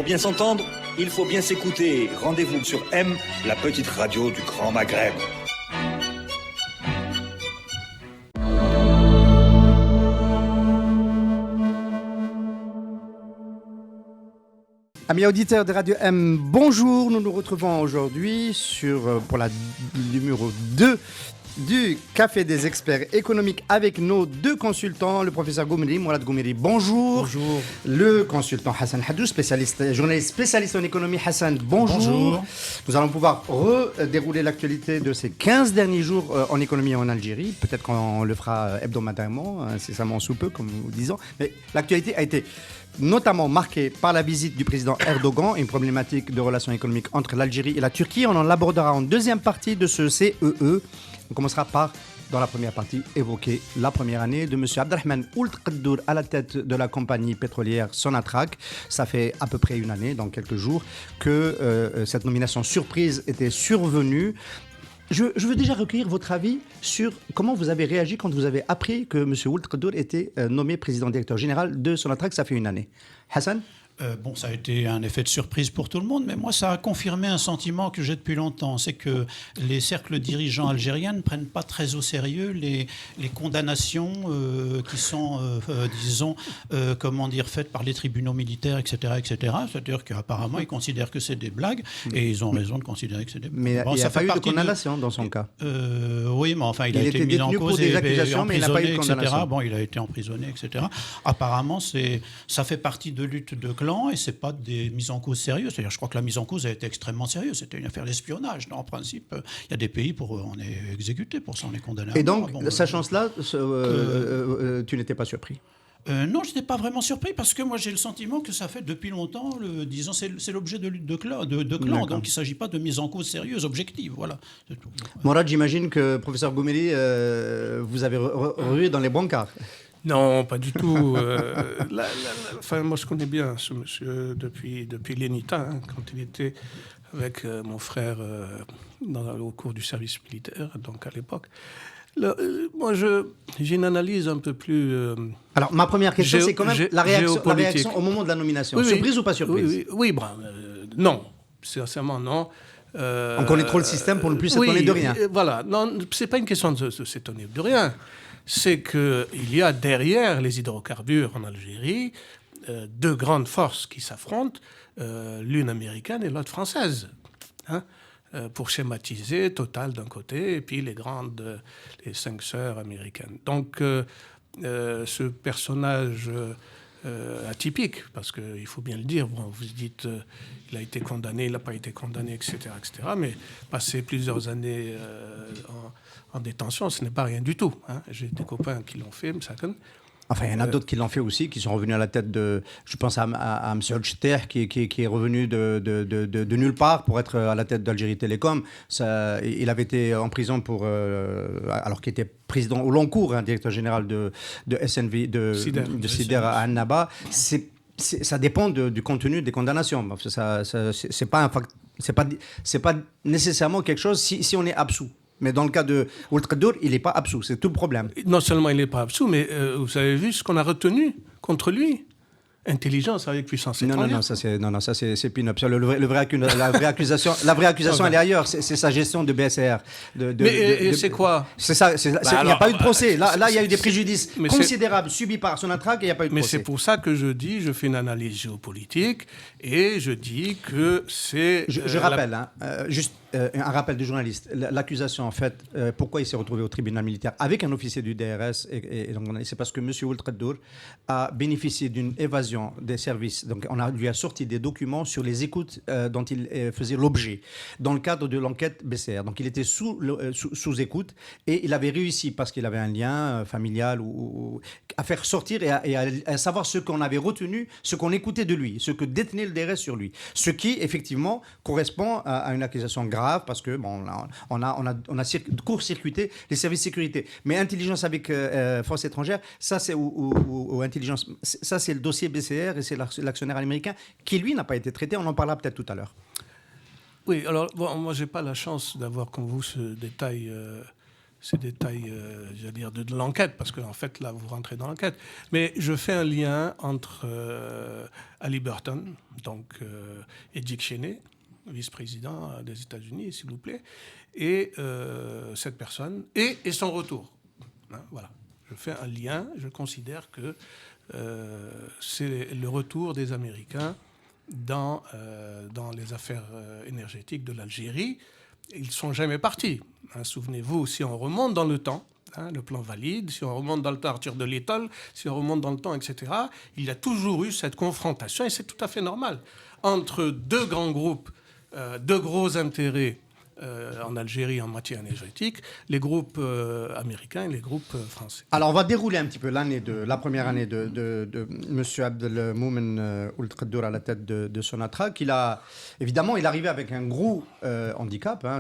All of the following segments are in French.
Pour bien s'entendre, il faut bien s'écouter. Rendez-vous sur M, la petite radio du Grand Maghreb. Amis auditeurs de Radio M, bonjour. Nous nous retrouvons aujourd'hui pour la numéro 2 du Café des experts économiques avec nos deux consultants, le professeur Goumiri, Mourad Goumiri, bonjour. Bonjour. Le consultant Hassan Hadou, journaliste spécialiste en économie. Hassan, bonjour. Bonjour. Nous allons pouvoir redérouler l'actualité de ces 15 derniers jours en économie en Algérie. Peut-être qu'on le fera hebdomadairement, incessamment sous peu, comme nous disons. Mais l'actualité a été notamment marquée par la visite du président Erdogan, une problématique de relations économiques entre l'Algérie et la Turquie. On en abordera en deuxième partie de ce CEE. On commencera par, dans la première partie, évoquer la première année de M. Abdelrahman Ould Qaddour à la tête de la compagnie pétrolière Sonatrach. Ça fait à peu près une année, dans quelques jours, que cette nomination surprise était survenue. Je veux déjà recueillir votre avis sur comment vous avez réagi quand vous avez appris que M. Ould Qaddour était nommé président-directeur général de Sonatrach. Ça fait une année. Hassan ? Bon, ça a été un effet de surprise pour tout le monde, mais moi, ça a confirmé un sentiment que j'ai depuis longtemps. C'est que les cercles dirigeants algériens ne prennent pas très au sérieux les condamnations qui sont, faites par les tribunaux militaires, etc., etc. C'est-à-dire qu'apparemment, ils considèrent que c'est des blagues, et ils ont raison de considérer que c'est des blagues. Mais il n'y a pas eu de condamnation dans son cas. Oui, mais enfin, il a été mis en cause et emprisonné, mais il n'a pas eu de condamnation. Bon, il a été emprisonné, etc. Apparemment, ça fait partie de luttes de clans, et ce n'est pas des mises en cause sérieuses. C'est-à-dire, je crois que la mise en cause a été extrêmement sérieuse. C'était une affaire d'espionnage. En principe, il y a des pays pour on est exécuté pour ça, on est condamné à mort. Et donc, sachant cela, tu n'étais pas surpris ? Non, je n'étais pas vraiment surpris parce que moi j'ai le sentiment que ça fait depuis longtemps, c'est l'objet de lutte de clans, donc il ne s'agit pas de mise en cause sérieuse, objective, voilà. C'est tout. Mourad, j'imagine que professeur Goumiri, vous avez rué dans les brancards. Non, pas du tout. Moi, je connais bien ce monsieur depuis l'ENITA, quand il était avec mon frère au cours du service militaire, donc à l'époque. Moi, j'ai une analyse un peu plus... Alors, ma première question, c'est quand même la réaction au moment de la nomination. Oui, surprise ou pas surprise ? Oui, non. Sincèrement, non. On connaît trop le système pour ne plus s'étonner de rien. Voilà. Non, c'est pas une question de s'étonner de rien. C'est qu'il y a derrière les hydrocarbures en Algérie deux grandes forces qui s'affrontent, l'une américaine et l'autre française. Pour schématiser, Total d'un côté, et puis les 5 sœurs américaines. Donc, ce personnage atypique, parce qu'il faut bien le dire, vous dites il a été condamné, il n'a pas été condamné, etc., mais passer plusieurs années en détention, ce n'est pas rien du tout. J'ai des copains qui l'ont fait, Enfin, il y en a d'autres qui l'ont fait aussi, qui sont revenus à la tête de... Je pense à M. Hodjter, qui est revenu de nulle part pour être à la tête d'Algérie Télécom. Il avait été en prison alors qu'il était président au long cours, directeur général de SNV, de Sider à Annaba. Ça dépend du contenu des condamnations. C'est pas nécessairement quelque chose si on est absous. Mais dans le cas de Ould Qaddour, il n'est pas absous, c'est tout le problème. Non seulement il n'est pas absous, mais vous avez vu ce qu'on a retenu contre lui ? Intelligence avec puissance étrangère. Non, ça c'est pin-up. La vraie accusation, elle est ailleurs. C'est sa gestion de BSR. C'est quoi ? C'est ça. Il n'y a pas eu de procès. Là, il y a eu des préjudices considérables subis par Sonatrach et il n'y a pas eu de procès. Mais c'est pour ça que je fais une analyse géopolitique et je dis que c'est... Je rappelle, juste un rappel du journaliste. L'accusation, en fait, pourquoi il s'est retrouvé au tribunal militaire avec un officier du DRS, et donc, c'est parce que M. Ould Qaddour a bénéficié d'une évasion des services. Donc, on lui a sorti des documents sur les écoutes dont il faisait l'objet dans le cadre de l'enquête BCR. Donc, il était sous écoute et il avait réussi, parce qu'il avait un lien familial, à faire sortir et à savoir ce qu'on avait retenu, ce qu'on écoutait de lui, ce que détenait le DRS sur lui. Ce qui, effectivement, correspond à une accusation grave parce que on a court-circuité les services de sécurité. Mais intelligence avec force étrangère, ça c'est ou intelligence, ça c'est le dossier BCR et c'est l'actionnaire américain qui lui n'a pas été traité. On en parlera peut-être tout à l'heure. Oui, alors moi j'ai pas la chance d'avoir comme vous ce détail ces détails, j'allais dire, de l'enquête, parce qu'en fait, là, vous rentrez dans l'enquête. Mais je fais un lien entre Ali Burton, donc, et Dick Cheney, vice-président des États-Unis, s'il vous plaît, et cette personne, et son retour. Hein, voilà. Je fais un lien, je considère que c'est le retour des Américains dans les affaires énergétiques de l'Algérie. Ils ne sont jamais partis. Hein, souvenez-vous, si on remonte dans le temps, le plan valide, si on remonte dans le temps Arthur de Little, si on remonte dans le temps, etc., il y a toujours eu cette confrontation, et c'est tout à fait normal, entre deux grands groupes, deux gros intérêts en Algérie en matière énergétique, les groupes américains et les groupes français. Alors, on va dérouler un petit peu la première année de M. Abdelmoumen Ould Qaddour à la tête de Sonatrach. Évidemment, il arrivait avec un gros handicap. Hein,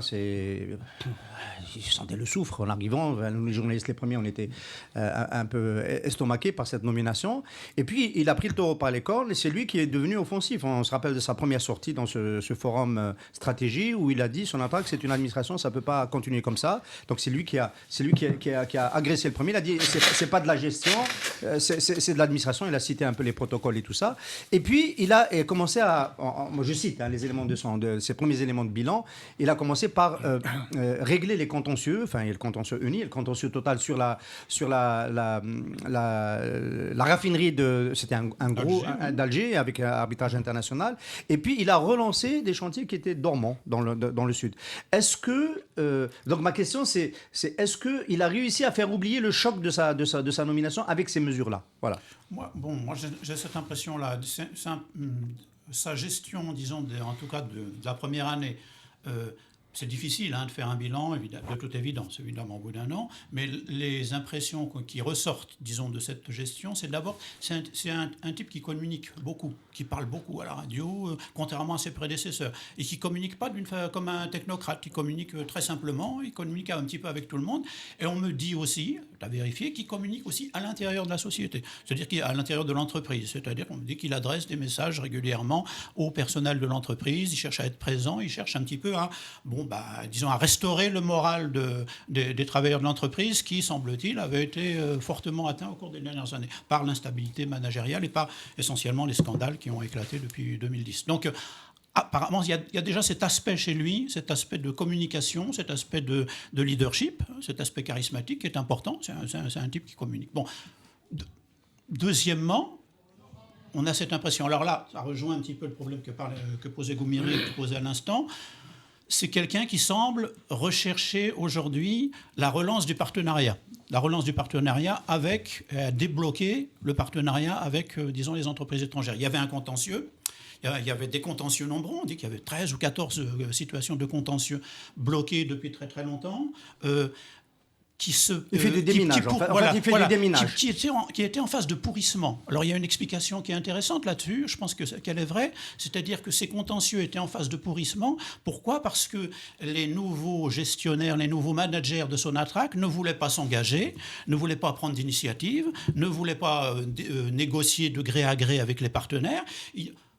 il sentait le soufre en arrivant. Nous, les journalistes, les premiers, on était un peu estomaqués par cette nomination. Et puis, il a pris le taureau par les cornes et c'est lui qui est devenu offensif. On se rappelle de sa première sortie dans ce forum stratégie où il a dit Sonatrach, c'est une administration, ça ne peut pas continuer comme ça. Donc, c'est lui qui a agressé le premier. Il a dit c'est pas de la gestion, c'est de l'administration. Il a cité un peu les protocoles et tout ça. Et puis, il a commencé moi, je cite les éléments de ses premiers éléments de bilan. Il a commencé par régler les contentieux, enfin, il y a le contentieux uni, et le contentieux total sur la raffinerie c'était un gros d'Alger avec un arbitrage international. Et puis, il a relancé des chantiers qui étaient dormants dans le sud. Est-ce que donc ma question c'est est-ce que il a réussi à faire oublier le choc de sa nomination avec ces mesures-là? Voilà. Moi, j'ai cette impression-là. Sa gestion, disons, en tout cas de la première année. C'est difficile de faire un bilan, de toute évidence, évidemment, au bout d'un an, mais les impressions qui ressortent, disons, de cette gestion, c'est d'abord, c'est un type qui communique beaucoup, qui parle beaucoup à la radio, contrairement à ses prédécesseurs, et qui ne communique pas comme un technocrate, qui communique très simplement, il communique un petit peu avec tout le monde, et on me dit aussi, tu as vérifié, qu'il communique aussi à l'intérieur de la société, c'est-à-dire qu'à l'intérieur de l'entreprise, c'est-à-dire qu'on me dit qu'il adresse des messages régulièrement au personnel de l'entreprise, il cherche à être présent, il cherche un petit peu à restaurer le moral des travailleurs de l'entreprise qui, semble-t-il, avait été fortement atteint au cours des dernières années par l'instabilité managériale et par essentiellement les scandales qui ont éclaté depuis 2010. Donc, apparemment, il y a déjà cet aspect chez lui, cet aspect de communication, cet aspect de leadership, cet aspect charismatique qui est important. C'est un type qui communique. Bon. Deuxièmement, on a cette impression. Alors là, ça rejoint un petit peu le problème que posait Goumiri, que posait à l'instant. C'est quelqu'un qui semble rechercher aujourd'hui la relance du partenariat. La relance du partenariat débloquer le partenariat avec, disons, les entreprises étrangères. Il y avait un contentieux. Il y avait des contentieux nombreux. On dit qu'il y avait 13 ou 14 situations de contentieux bloquées depuis très très longtemps. Il fait du déminage. Qui était en phase de pourrissement. Alors il y a une explication qui est intéressante là-dessus, je pense qu'elle est vraie, c'est-à-dire que ces contentieux étaient en phase de pourrissement. Pourquoi ? Parce que les nouveaux gestionnaires, les nouveaux managers de Sonatrach ne voulaient pas s'engager, ne voulaient pas prendre d'initiative, ne voulaient pas négocier de gré à gré avec les partenaires,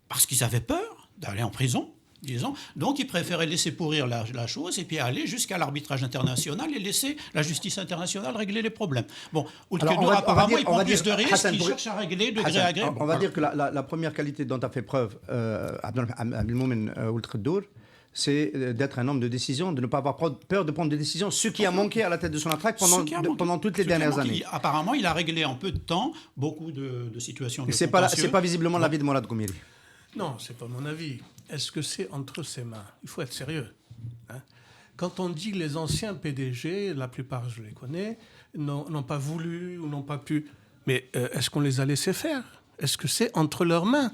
parce qu'ils avaient peur d'aller en prison. Disons. Donc, ils préféraient laisser pourrir la chose et puis aller jusqu'à l'arbitrage international et laisser la justice internationale régler les problèmes. Bon, apparemment, il prend plus de risques, il cherche à régler de gré à gré. On va dire que la première qualité dont a fait preuve Abdelmoumen Ould Qaddour, c'est d'être un homme de décision, de ne pas avoir peur de prendre des décisions, ce qui a manqué à la tête de Sonatrach pendant toutes les dernières années. Apparemment, il a réglé en peu de temps beaucoup de situations de contentieux. C'est pas visiblement l'avis de Mourad Goumiri. Non, c'est pas mon avis. Est-ce que c'est entre ses mains ? Il faut être sérieux. Quand on dit les anciens PDG, la plupart, je les connais, n'ont pas voulu ou n'ont pas pu. Mais est-ce qu'on les a laissés faire ? Est-ce que c'est entre leurs mains ?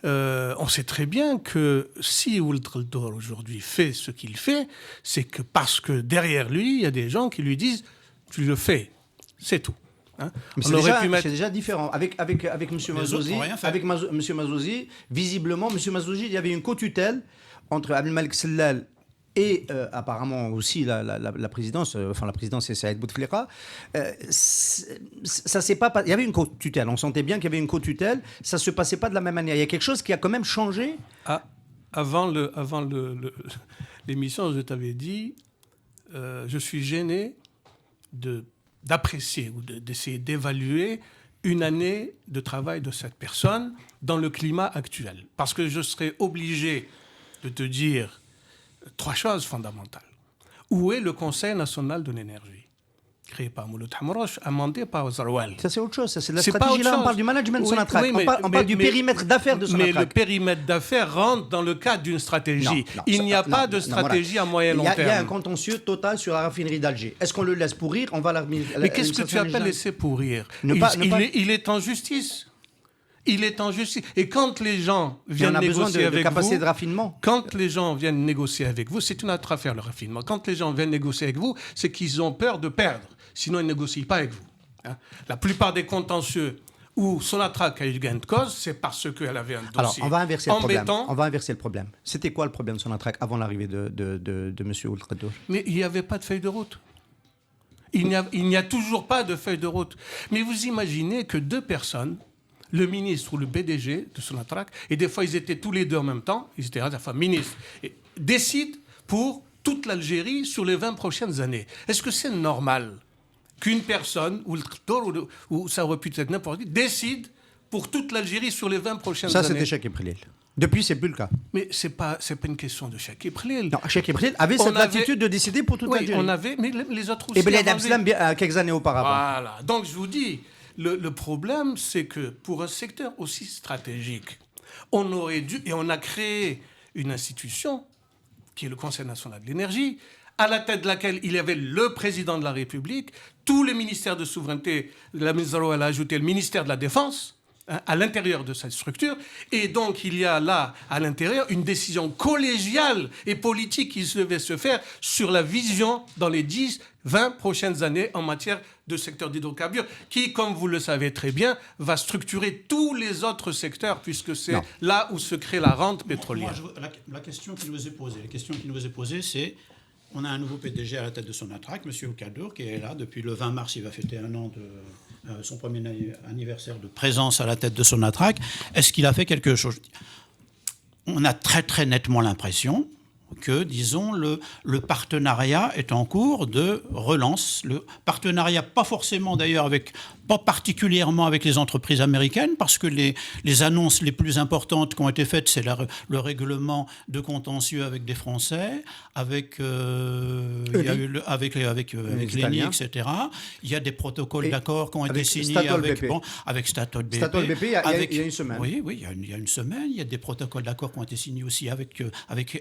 On sait très bien que si Ould Qaddour aujourd'hui fait ce qu'il fait, c'est que parce que derrière lui, il y a des gens qui lui disent « tu le fais ». C'est tout. Mais c'est déjà différent. Avec M. Mazouzi, visiblement, M. Mazouzi, il y avait une co-tutelle entre Abdelmalek Sellal et apparemment aussi la présidence, la présidence c'est Saïd Bouteflika. Ça s'est pas, il y avait une co-tutelle, on sentait bien qu'il y avait une co-tutelle, ça ne se passait pas de la même manière. Il y a quelque chose qui a quand même changé. Avant l'émission, je t'avais dit, je suis gêné d'apprécier ou d'essayer d'évaluer une année de travail de cette personne dans le climat actuel. Parce que je serais obligé de te dire 3 choses fondamentales. Où est le Conseil national de l'énergie, créé par Mouloud Hamrouche, amendé par Zaroual? Ça, c'est autre chose. Ça, c'est de la C'est pas stratégie. autre Là, on chose. parle du management de Oui, Sonatrach. oui, On parle du périmètre d'affaires de Sonatrach. Mais le périmètre d'affaires rentre dans le cadre d'une stratégie. Non, Il n'y a pas de stratégie à moyen long terme. Il y a un terme. contentieux total sur la raffinerie d'Alger. Est-ce qu'on le laisse pourrir? On va la. Mais qu'est-ce que tu appelles laisser pourrir? Il est en justice. Il est en justice. Et quand les gens viennent négocier avec vous... On a besoin de capacité de raffinement. Quand les gens viennent négocier avec vous, c'est une autre affaire, le raffinement. Quand les gens viennent négocier avec vous, c'est qu'ils ont peur de perdre. Sinon, ils ne négocient pas avec vous. Hein. La plupart des contentieux où Sonatrach a eu gain de cause, c'est parce qu'elle avait un dossier. Alors, on va inverser embêtant. le problème. On va inverser le problème. C'était quoi le problème de Sonatrach avant l'arrivée de M. Ould Qadour? Mais il n'y avait pas de feuille de route. Il n'y a toujours pas de feuille de route. Mais vous imaginez que 2 personnes, le ministre ou le PDG de Sonatrach, et des fois ils étaient tous les 2 en même temps, ils étaient ministres, et décident pour toute l'Algérie sur les 20 prochaines années. Est-ce que c'est normal qu'une personne, ou ça aurait pu être n'importe qui, décide pour toute l'Algérie sur les 20 prochaines années? Ça, c'était Chakib Khalil. Depuis, c'est plus le cas. Mais c'est pas une question de Chakib Khalil. Non, Chakib Khalil avait cette latitude de décider pour toute l'Algérie. Oui, on avait, mais les autres aussi. Et Beled Abslam, quelques années auparavant. Voilà. Donc, je vous dis, le problème, c'est que pour un secteur aussi stratégique, on aurait dû, et on a créé une institution, qui est le Conseil national de l'énergie, à la tête de laquelle il y avait le président de la République, tous les ministères de souveraineté, la ministre elle a ajouté le ministère de la Défense, à l'intérieur de cette structure. Et donc, il y a là, à l'intérieur, une décision collégiale et politique qui devait se faire sur la vision dans les 10-20 prochaines années en matière de secteur d'hydrocarbures, qui, comme vous le savez très bien, va structurer tous les autres secteurs, puisque c'est là où se crée la rente pétrolière. La question qui nous est posée, c'est... On a un nouveau PDG à la tête de Sonatrach, M. Ould Qadour, qui est là depuis le 20 mars. Il va fêter 1 an de son premier anniversaire de présence à la tête de Sonatrach. Est-ce qu'il a fait quelque chose? On a très très nettement l'impression que, disons, le partenariat est en cours de relance. Le partenariat, pas forcément d'ailleurs pas particulièrement avec les entreprises américaines, parce que les annonces les plus importantes qui ont été faites, c'est le règlement de contentieux avec des Français, avec l'ENI, etc. Il y a des protocoles d'accord qui ont été signés avec Statoil BP. Statoil BP, il y a une semaine. Oui, il y a une semaine. Il y a des protocoles d'accord qui ont été signés aussi avec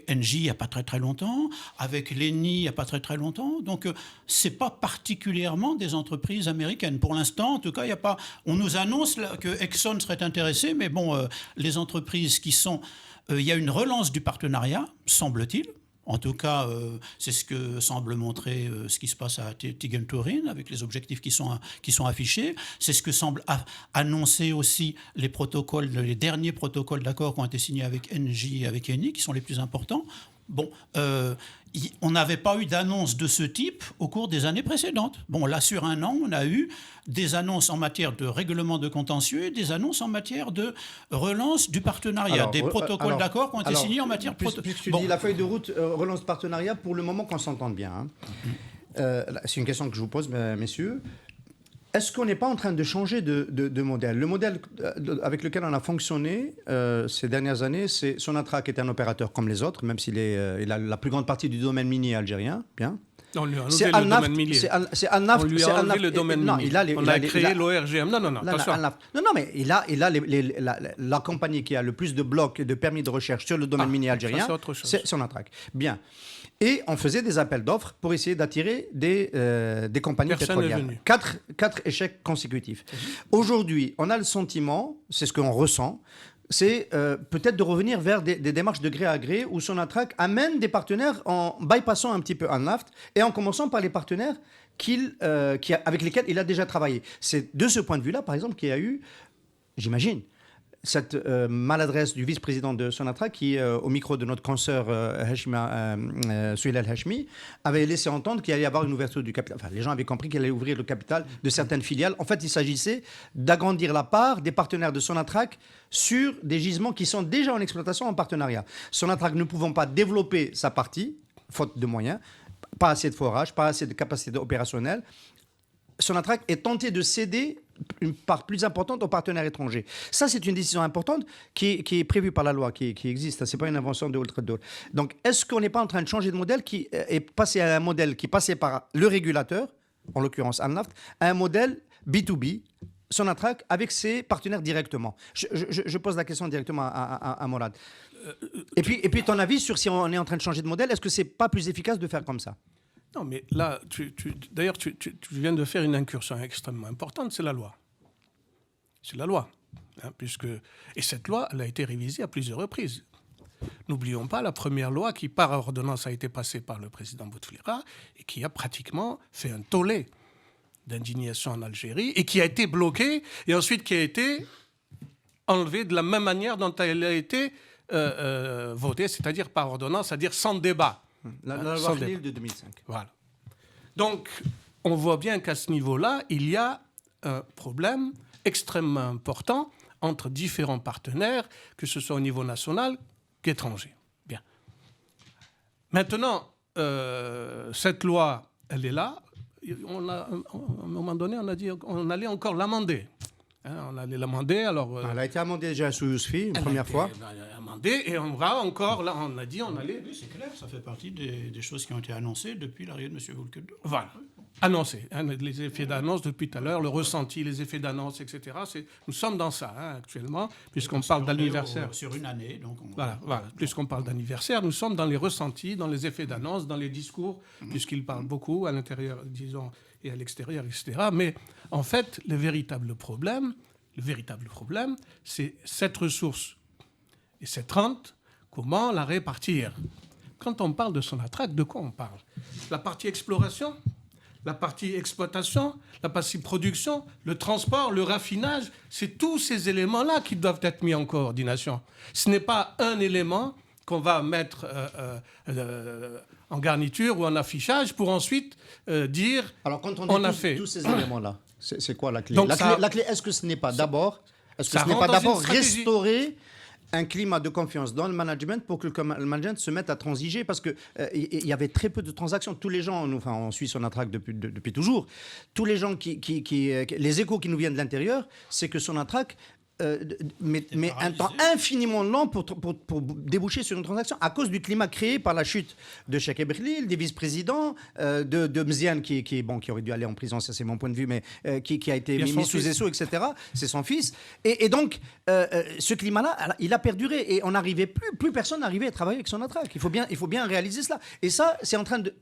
Engie il n'y a pas très très longtemps, avec l'ENI il n'y a pas très très longtemps. Donc, ce n'est pas particulièrement des entreprises américaines. Pour l'instant, en tout cas, il n'y a pas... On nous annonce là, que Exxon serait intéressé, mais bon, les entreprises qui sont... Il y a une relance du partenariat, semble-t-il. En tout cas, c'est ce que semble montrer ce qui se passe à Tiggen-Turin, avec les objectifs qui sont affichés. C'est ce que semble annoncer aussi les derniers protocoles d'accord qui ont été signés avec Engie et avec Eni, qui sont les plus importants. Bon, on n'avait pas eu d'annonce de ce type au cours des années précédentes. Bon, là, sur 1 an, on a eu des annonces en matière de règlement de contentieux et des annonces en matière de relance du partenariat, des protocoles d'accord qui ont été signés en matière de protocole. Tu dis la feuille de route, relance de partenariat, pour le moment qu'on s'entende bien. Hein. C'est une question que je vous pose, messieurs. Est-ce qu'on n'est pas en train de changer de modèle? Le modèle avec lequel on a fonctionné ces dernières années, c'est Sonatrach est un opérateur comme les autres, même s'il il a la plus grande partie du domaine minier algérien. Bien. On lui a enlevé le domaine minier. On lui a enlevé le domaine minier. On a créé l'ORGM. Non, attention. Non, mais il a la compagnie qui a le plus de blocs et de permis de recherche sur le domaine minier algérien, c'est Sonatrach. Bien. Et on faisait des appels d'offres pour essayer d'attirer des compagnies pétrolières. 4 échecs consécutifs. Aujourd'hui, on a le sentiment, c'est ce qu'on ressent, c'est peut-être de revenir vers des démarches de gré à gré où Sonatrach amène des partenaires en bypassant un petit peu Al-Naft et en commençant par les partenaires avec lesquels il a déjà travaillé. C'est de ce point de vue-là, par exemple, qu'il y a eu, j'imagine, cette maladresse du vice-président de Sonatrach qui, au micro de notre consoeur Souheila El-Hachmi, avait laissé entendre qu'il allait y avoir une ouverture du capital. Enfin, les gens avaient compris qu'il allait ouvrir le capital de certaines filiales. En fait, il s'agissait d'agrandir la part des partenaires de Sonatrach sur des gisements qui sont déjà en exploitation en partenariat. Sonatrach ne pouvant pas développer sa partie, faute de moyens, pas assez de forage, pas assez de capacité opérationnelle, Sonatrach ait tenté de céder une part plus importante aux partenaires étrangers. Ça, c'est une décision importante qui est prévue par la loi, qui existe. Ce n'est pas une invention de Ultrador. Donc, est-ce qu'on n'est pas en train de changer de modèle qui est passé à un modèle qui passait par le régulateur, en l'occurrence Alnaft, à un modèle B2B, Sonatrach, avec ses partenaires directement? Je pose la question directement à Morad. Et puis, ton avis sur si on est en train de changer de modèle, est-ce que c'est pas plus efficace de faire comme ça? Non, mais là, d'ailleurs, tu viens de faire une incursion extrêmement importante, c'est la loi. C'est la loi. Hein, et cette loi, elle a été révisée à plusieurs reprises. N'oublions pas la première loi qui, par ordonnance, a été passée par le président Bouteflika et qui a pratiquement fait un tollé d'indignation en Algérie et qui a été bloquée et ensuite qui a été enlevée de la même manière dont elle a été votée, c'est-à-dire par ordonnance, c'est-à-dire sans débat. La loi Khalil de 2005. Voilà. Donc, on voit bien qu'à ce niveau-là, il y a un problème extrêmement important entre différents partenaires, que ce soit au niveau national qu'étranger. Bien. Maintenant, cette loi, elle est là. À un moment donné, on a dit qu'on allait encore l'amender. Hein, on allait l'amender. Alors, elle a été amendée déjà sous Yousfi une première fois. Amendée et on va encore, là, on a dit, on allait... Oui, c'est clair, ça fait partie des choses qui ont été annoncées depuis l'arrivée de M. Volkerdor. Voilà. Annoncé, hein, les effets d'annonce depuis tout à l'heure, le ressenti, les effets d'annonce, etc. Nous sommes dans ça actuellement, puisqu'on parle d'anniversaire. Sur une année, donc. Voilà. Puisqu'on parle d'anniversaire, nous sommes dans les ressentis, dans les effets d'annonce, dans les discours, puisqu'ils parlent beaucoup à l'intérieur, disons, et à l'extérieur, etc. Mais en fait, le véritable problème, c'est cette ressource et cette rente, comment la répartir? Quand on parle de Sonatrach, de quoi on parle? La partie exploration, la partie exploitation, la partie production, le transport, le raffinage, c'est tous ces éléments-là qui doivent être mis en coordination. Ce n'est pas un élément qu'on va mettre en garniture ou en affichage pour ensuite dire alors, quand on a fait tous ces éléments-là, c'est quoi la clé? Donc la clé, est-ce que ce n'est pas d'abord restaurer un climat de confiance dans le management pour que le management se mette à transiger, parce qu'il y avait très peu de transactions. Tous les gens, on suit Sonatrach depuis toujours, tous les gens les échos qui nous viennent de l'intérieur, c'est que Sonatrach mais un temps infiniment lent pour déboucher sur une transaction à cause du climat créé par la chute de Cheikh Ebrlil, des vice-présidents, de Mziane qui aurait dû aller en prison, ça c'est mon point de vue, mais qui a été mis sous ESSO, etc. C'est son fils. Et donc, ce climat-là, il a perduré et on n'arrivait plus personne n'arrivait à travailler avec Sonatrach. Il faut bien réaliser cela. Et ça, c'est en train de...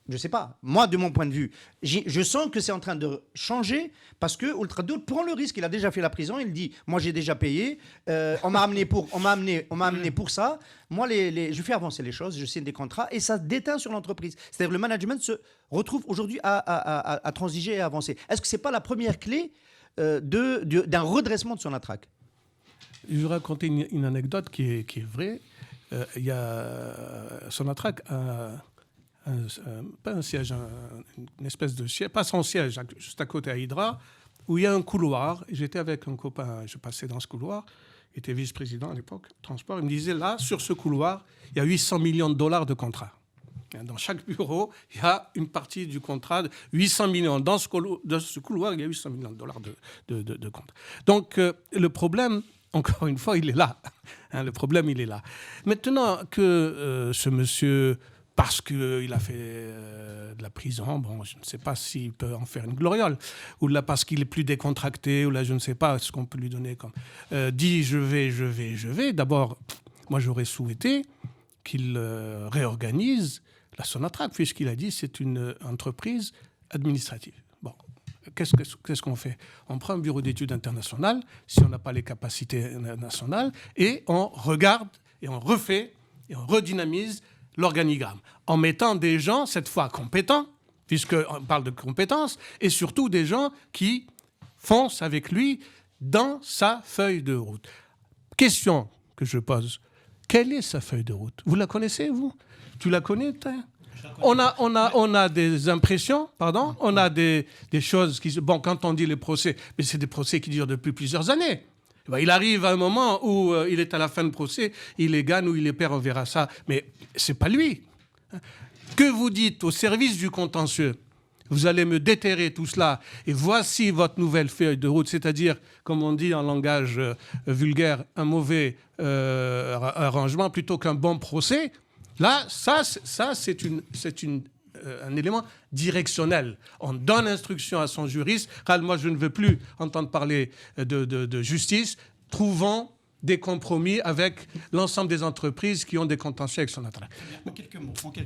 Je ne sais pas, moi de mon point de vue, je sens que c'est en train de changer parce que Ultrador prend le risque. Il a déjà fait la prison, il dit moi j'ai déjà payé, on m'a amené pour ça. Moi je fais avancer les choses, je signe des contrats et ça déteint sur l'entreprise. C'est-à-dire le management se retrouve aujourd'hui à transiger et à avancer. Est-ce que c'est pas la première clé d'un redressement de Sonatrach? Je vais raconter une anecdote qui est vraie. Il y a Sonatrach pas un siège, une espèce de siège, pas son siège, juste à côté à Hydra, où il y a un couloir. J'étais avec un copain, je passais dans ce couloir, il était vice-président à l'époque, transport. Il me disait, là, sur ce couloir, il y a 800 millions de dollars de contrats. Dans chaque bureau, il y a une partie du contrat, 800 millions. Dans ce couloir, il y a 800 millions de dollars de contrats. Donc, le problème, encore une fois, il est là. Le problème, il est là. Maintenant que ce monsieur... parce qu'il a fait de la prison, bon, je ne sais pas s'il peut en faire une gloriole, ou là parce qu'il est plus décontracté, ou là je ne sais pas ce qu'on peut lui donner comme... dit je vais. D'abord, moi j'aurais souhaité qu'il réorganise la Sonatrach, puisqu'il a dit c'est une entreprise administrative. Bon, qu'est-ce qu'on fait? On prend un bureau d'études internationales, si on n'a pas les capacités nationales, et on regarde, et on refait, et on redynamise l'organigramme, en mettant des gens, cette fois compétents, puisqu'on parle de compétences, et surtout des gens qui foncent avec lui dans sa feuille de route. Question que je pose, quelle est sa feuille de route? Vous la connaissez, vous? Tu la connais, toi? On a des impressions, on a des choses qui... Bon, quand on dit les procès, mais c'est des procès qui durent depuis plusieurs années. Il arrive à un moment où il est à la fin de procès, il les gagne ou il les perd, on verra ça. Mais c'est pas lui. Que vous dites au service du contentieux, vous allez me déterrer tout cela, et voici votre nouvelle feuille de route, c'est-à-dire, comme on dit en langage vulgaire, un mauvais arrangement plutôt qu'un bon procès. Là, c'est un élément directionnel. On donne instruction à son juriste. Moi, je ne veux plus entendre parler de justice. Trouvons des compromis avec l'ensemble des entreprises qui ont des contentieux avec Sonatrach. En quelques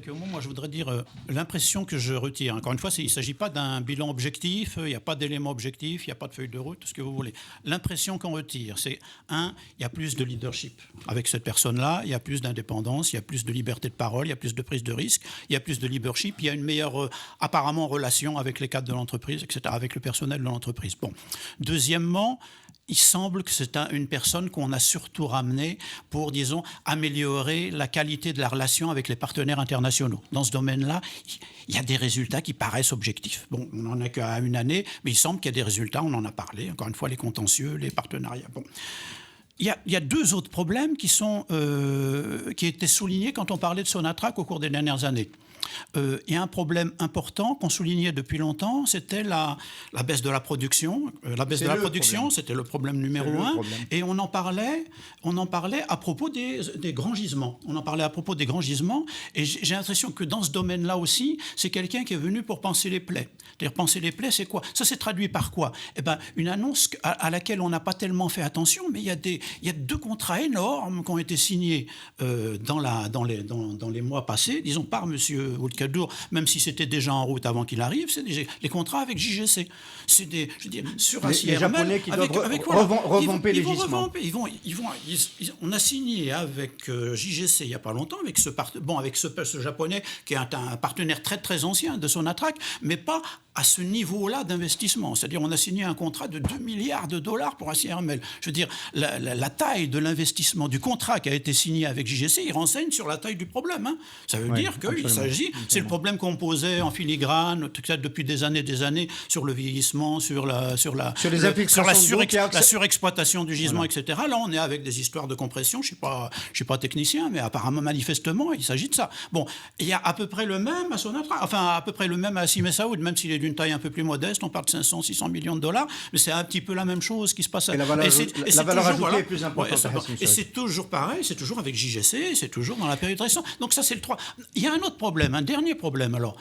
mots, moi je voudrais dire l'impression que je retire. Encore une fois, il ne s'agit pas d'un bilan objectif, il n'y a pas d'éléments objectifs, il n'y a pas de feuille de route, tout ce que vous voulez. L'impression qu'on retire, c'est il y a plus de leadership. Avec cette personne-là, il y a plus d'indépendance, il y a plus de liberté de parole, il y a plus de prise de risque, il y a plus de leadership, il y a une meilleure, apparemment, relation avec les cadres de l'entreprise, etc., avec le personnel de l'entreprise. Bon. Deuxièmement, il semble que c'est une personne qu'on a surtout ramenée pour, disons, améliorer la qualité de la relation avec les partenaires internationaux. Dans ce domaine-là, il y a des résultats qui paraissent objectifs. Bon, on n'en a qu'à une année, mais il semble qu'il y a des résultats, on en a parlé, encore une fois, les contentieux, les partenariats. Bon. Il y a deux autres problèmes qui étaient soulignés quand on parlait de Sonatrach au cours des dernières années. Il y a un problème important qu'on soulignait depuis longtemps, c'était la baisse de la production. La baisse de la production, c'était le problème numéro un. Et on en parlait à propos des grands gisements. On en parlait à propos des grands gisements. Et j'ai l'impression que dans ce domaine-là aussi, c'est quelqu'un qui est venu pour panser les plaies. C'est-à-dire, panser les plaies, c'est quoi? Ça s'est traduit par quoi? Eh ben, une annonce à laquelle on n'a pas tellement fait attention, mais il y a deux contrats énormes qui ont été signés dans les mois passés, disons par M. Ould-Kaddour, même si c'était déjà en route avant qu'il arrive, c'est les contrats avec JGC. C'est sur un les Japonais qui doivent revamper les gisements. On a signé avec JGC il n'y a pas longtemps, avec ce Japonais qui est un partenaire très très ancien de Sonatrach, mais pas à ce niveau-là d'investissement. C'est-à-dire, on a signé un contrat de 2 milliards de dollars pour ACRML. Je veux dire, la taille de l'investissement du contrat qui a été signé avec JGC, il renseigne sur la taille du problème. Hein. Ça veut dire qu'il s'agit... C'est le problème qu'on posait en filigrane depuis des années sur le vieillissement, sur la surexploitation du gisement, etc. Là, on est avec des histoires de compression. Je suis pas technicien, mais apparemment, manifestement, il s'agit de ça. Bon, il y a à peu près le même à Sonatrach, enfin, à peu près le même à Sime Saoud, même s'il est d'une taille un peu plus modeste, on parle de 500-600 millions de dollars, mais c'est un petit peu la même chose qui se passe. Et la valeur ajoutée est plus importante. Et c'est toujours pareil, c'est toujours avec JGC, c'est toujours dans la période récente. Donc ça, c'est le 3. Il y a un autre problème, un dernier problème. Alors,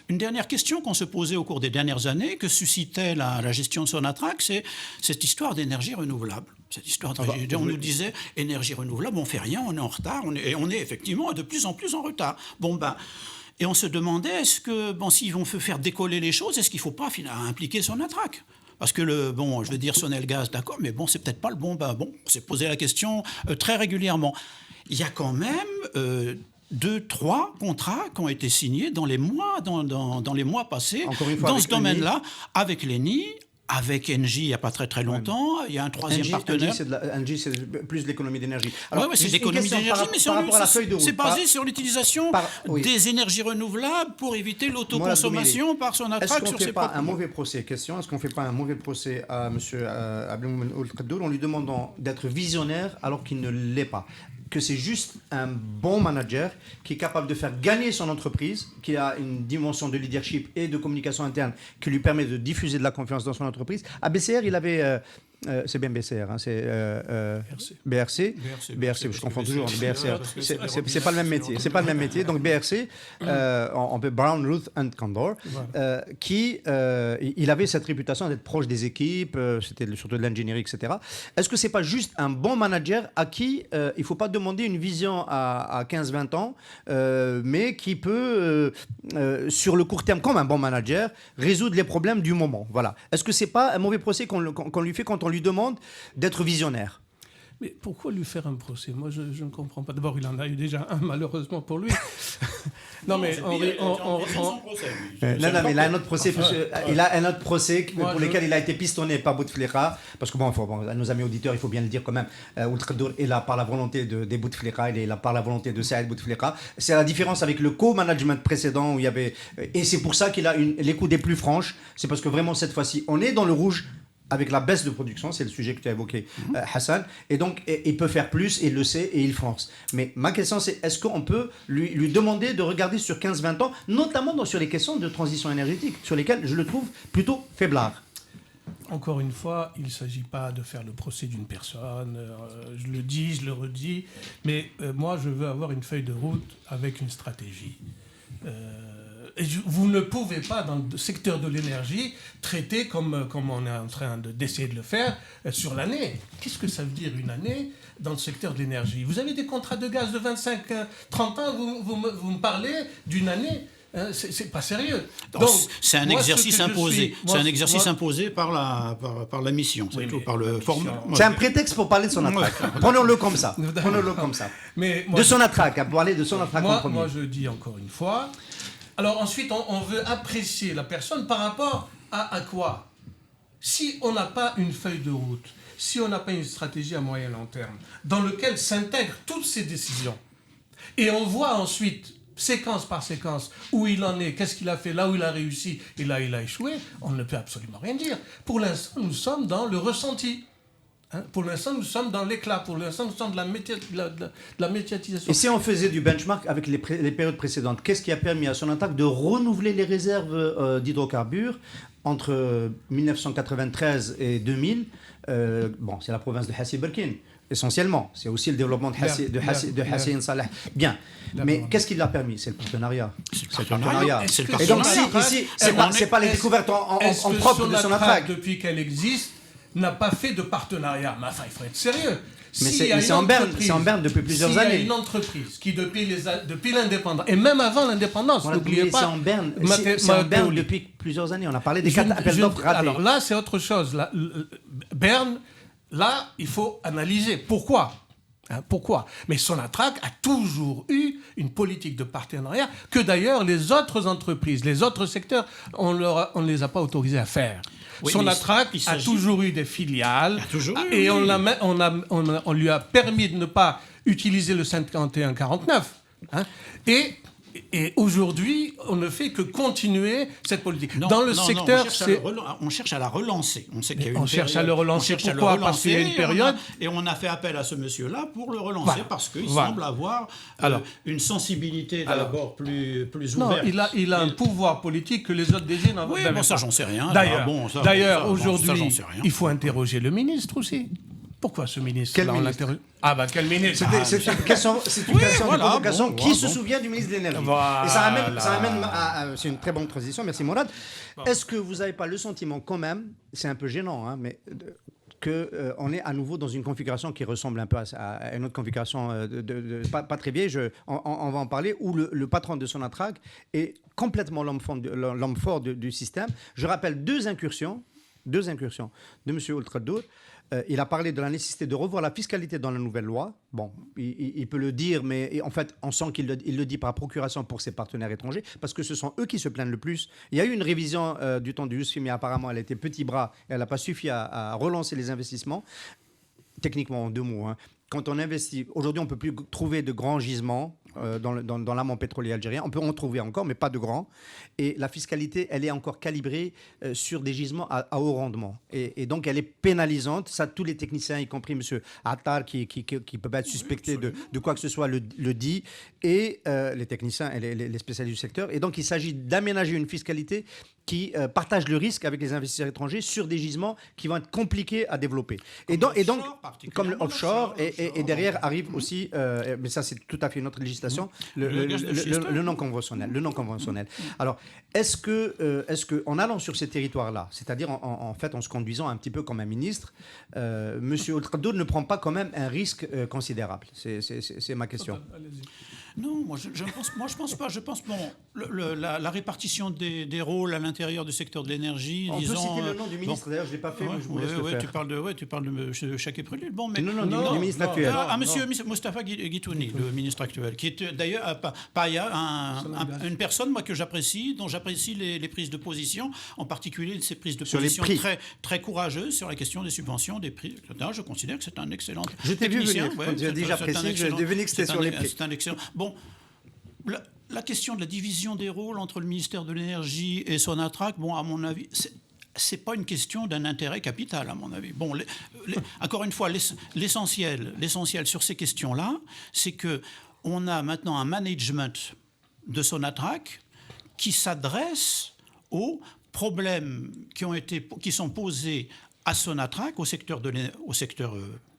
une dernière question qu'on se posait au cours des dernières années, que suscitait la gestion de Sonatrach, c'est cette histoire d'énergie renouvelable. Cette histoire on nous disait, énergie renouvelable, on ne fait rien, on est en retard, on est effectivement de plus en plus en retard. Et on se demandait, s'ils vont faire décoller les choses, est-ce qu'il ne faut pas impliquer Sonatrach? Parce que je veux dire Sonelgaz, d'accord, mais c'est peut-être pas le bon. On s'est posé la question très régulièrement. Il y a quand même 2-3 contrats qui ont été signés dans les mois passés, dans ce domaine-là, avec l'ENI, avec Engie il n'y a pas très très longtemps, il y a un troisième partenaire. Engie, c'est plus de l'économie d'énergie. Oui, c'est l'économie d'énergie, mais c'est basé sur l'utilisation des énergies renouvelables pour éviter l'autoconsommation par Sonatrach sur ses propres... Est-ce qu'on ne fait pas un mauvais procès à M. Abdelmoumene Ould-Kaddour en lui demandant d'être visionnaire alors qu'il ne l'est pas? Que c'est juste un bon manager qui est capable de faire gagner son entreprise, qui a une dimension de leadership et de communication interne qui lui permet de diffuser de la confiance dans son entreprise. À BCR, il avait... c'est bien BCR, hein, c'est BRC, je confonds toujours. BRC, c'est pas le même métier. C'est pas le même métier. Donc BRC, on peut Brown, Ruth and Condor, il avait cette réputation d'être proche des équipes. C'était surtout de l'ingénierie, etc. Est-ce que c'est pas juste un bon manager à qui il faut pas demander une vision à 15-20 ans, mais qui peut sur le court terme, comme un bon manager, résoudre les problèmes du moment. Voilà. Est-ce que c'est pas un mauvais procès qu'on lui fait quand on lui demande d'être visionnaire? Mais pourquoi lui faire un procès? Moi, je ne comprends pas. D'abord, il en a eu déjà un, malheureusement pour lui. Non, mais mais il a un autre procès. Il a un autre procès pour lequel il a été pistonné par Bouteflika. Parce que à nos amis auditeurs, il faut bien le dire quand même. Ould-Kaddour est là par la volonté des Bouteflika, il est là par la volonté de Saïd Bouteflika. C'est la différence avec le co-management précédent où il y avait. Et c'est pour ça qu'il a les coups des plus franches. C'est parce que vraiment cette fois-ci, on est dans le rouge. avec la baisse de production, c'est le sujet que tu as évoqué, Hassan, et donc il peut faire plus, il le sait, et il fonce. Mais ma question c'est, est-ce qu'on peut lui demander de regarder sur 15-20 ans, notamment sur les questions de transition énergétique, sur lesquelles je le trouve plutôt faiblard? Encore une fois, il ne s'agit pas de faire le procès d'une personne, je le dis, je le redis, mais moi je veux avoir une feuille de route avec une stratégie. Vous ne pouvez pas, dans le secteur de l'énergie, traiter comme on est en train d'essayer de le faire sur l'année. Qu'est-ce que ça veut dire une année dans le secteur de l'énergie? Vous avez des contrats de gaz de 25-30 ans, vous me parlez d'une année? C'est pas sérieux. Donc, c'est un exercice imposé. C'est un exercice imposé par la mission, c'est tout, par le format. C'est un prétexte pour parler de Sonatrach. Prenons-le comme ça. Prenons-le comme ça. Mais moi, de Sonatrach, à parler de Sonatrach en premier. Moi, je dis encore une fois. Alors ensuite, on veut apprécier la personne par rapport à quoi? Si on n'a pas une feuille de route, si on n'a pas une stratégie à moyen et long terme, dans lequel s'intègrent toutes ces décisions, et on voit ensuite, séquence par séquence, où il en est, qu'est-ce qu'il a fait, là où il a réussi, et là il a échoué, on ne peut absolument rien dire. Pour l'instant, nous sommes dans le ressenti. Pour l'instant, nous sommes dans l'éclat. Pour l'instant, nous sommes dans la médiatisation. Et si on faisait du benchmark avec les périodes précédentes, qu'est-ce qui a permis à Sonatrach de renouveler les réserves d'hydrocarbures entre 1993 et 2000? Bon, c'est la province de Hassi Berkin, essentiellement. C'est aussi le développement de Hassi Saleh. Bien. Mais qu'est-ce qui l'a permis? C'est le partenariat. C'est le partenariat. Et donc, ici, c'est pas les découvertes en propre de Sonatrach. Depuis qu'elle existe, n'a pas fait de partenariat. Mais enfin, il faut être sérieux. Mais c'est en berne depuis plusieurs années. Il y a une entreprise qui, depuis l'indépendance, et même avant l'indépendance, n'oubliez pas... C'est en berne depuis plusieurs années. On a parlé des 4 appels d'offres ratés. Alors là, c'est autre chose. Berne, là, il faut analyser. Pourquoi? Pourquoi? Mais Sonatrach a toujours eu une politique de partenariat que d'ailleurs les autres entreprises, les autres secteurs, on ne les a pas autorisés à faire. Oui, Sonatrach a toujours eu des filiales et on lui a permis de ne pas utiliser le 51-49. Et aujourd'hui, on ne fait que continuer cette politique. Dans le secteur, on cherche à la relancer. On sait qu'il y a une on cherche à le relancer. Pourquoi? Parce qu'il y a une période. Et on a fait appel à ce monsieur-là pour le relancer parce qu'il semble avoir une sensibilité d'abord plus ouverte. Non, il a un pouvoir politique que les autres DG n'ont pas. Oui, bon, ça, j'en sais rien. D'ailleurs, aujourd'hui, il faut interroger le ministre aussi. Pourquoi ce ministre-là, on l'interroge? Ah ben quel ministre? C'est une question de provocation. Qui se souvient du ministre de l'Énergie? Et ça amène c'est une très bonne transition, merci Mourad. Est-ce que vous n'avez pas le sentiment quand même, c'est un peu gênant, hein, mais qu'on est à nouveau dans une configuration qui ressemble un peu à une autre configuration pas très vieille, on va en parler, où le patron de Sonatrach est complètement l'homme fort du système. Je rappelle deux incursions de M. Ould-Khadour. Il a parlé de la nécessité de revoir la fiscalité dans la nouvelle loi. Bon, il peut le dire, mais en fait, on sent qu'il le dit par procuration pour ses partenaires étrangers, parce que ce sont eux qui se plaignent le plus. Il y a eu une révision du temps du Yousfi, mais apparemment, elle était petit bras, et elle n'a pas suffi à relancer les investissements. Techniquement, en 2 mots, hein. Quand on investit, aujourd'hui, on ne peut plus trouver de grands gisements dans l'amont pétrolier algérien. On peut en trouver encore, mais pas de grands. Et la fiscalité, elle est encore calibrée sur des gisements à haut rendement. Et donc, elle est pénalisante. Ça, tous les techniciens, y compris M. Attar, qui peut pas être suspecté de quoi que ce soit, le dit. Et les techniciens et les spécialistes du secteur. Et donc, il s'agit d'aménager une fiscalité qui partage le risque avec les investisseurs étrangers sur des gisements qui vont être compliqués à développer. Et donc comme le offshore, et derrière arrive aussi, mais ça c'est tout à fait une autre législation, le non conventionnel. Alors, est-ce que en allant sur ces territoires-là, c'est-à-dire en fait en se conduisant un petit peu comme un ministre, Monsieur Ould-Khadour ne prend pas quand même un risque considérable? C'est ma question. Non, moi je pense pas. Je pense la répartition des rôles à l'intérieur du secteur de l'énergie. On peut citer le nom du ministre. D'ailleurs, je l'ai pas fait, mais je vous laisse le faire. Tu parles de Chakib Prélude. Bon, mais non, du ministre actuel. Monsieur Moustapha Guitouni, le ministre actuel, qui est d'ailleurs une personne moi que j'apprécie, dont j'apprécie les prises de position, en particulier ces prises de position très très courageuses sur la question des subventions, des prix. Là, je considère que c'est un excellent. Je t'ai vu venir. Tu as déjà apprécié. Je devinais que c'était sur les prix. C'est un excellent. Bon, la question de la division des rôles entre le ministère de l'Énergie et Sonatrach, bon, à mon avis, c'est pas une question d'un intérêt capital, à mon avis. Bon, encore une fois, l'essentiel sur ces questions-là, c'est que on a maintenant un management de Sonatrach qui s'adresse aux problèmes qui sont posés à Sonatrach, au secteur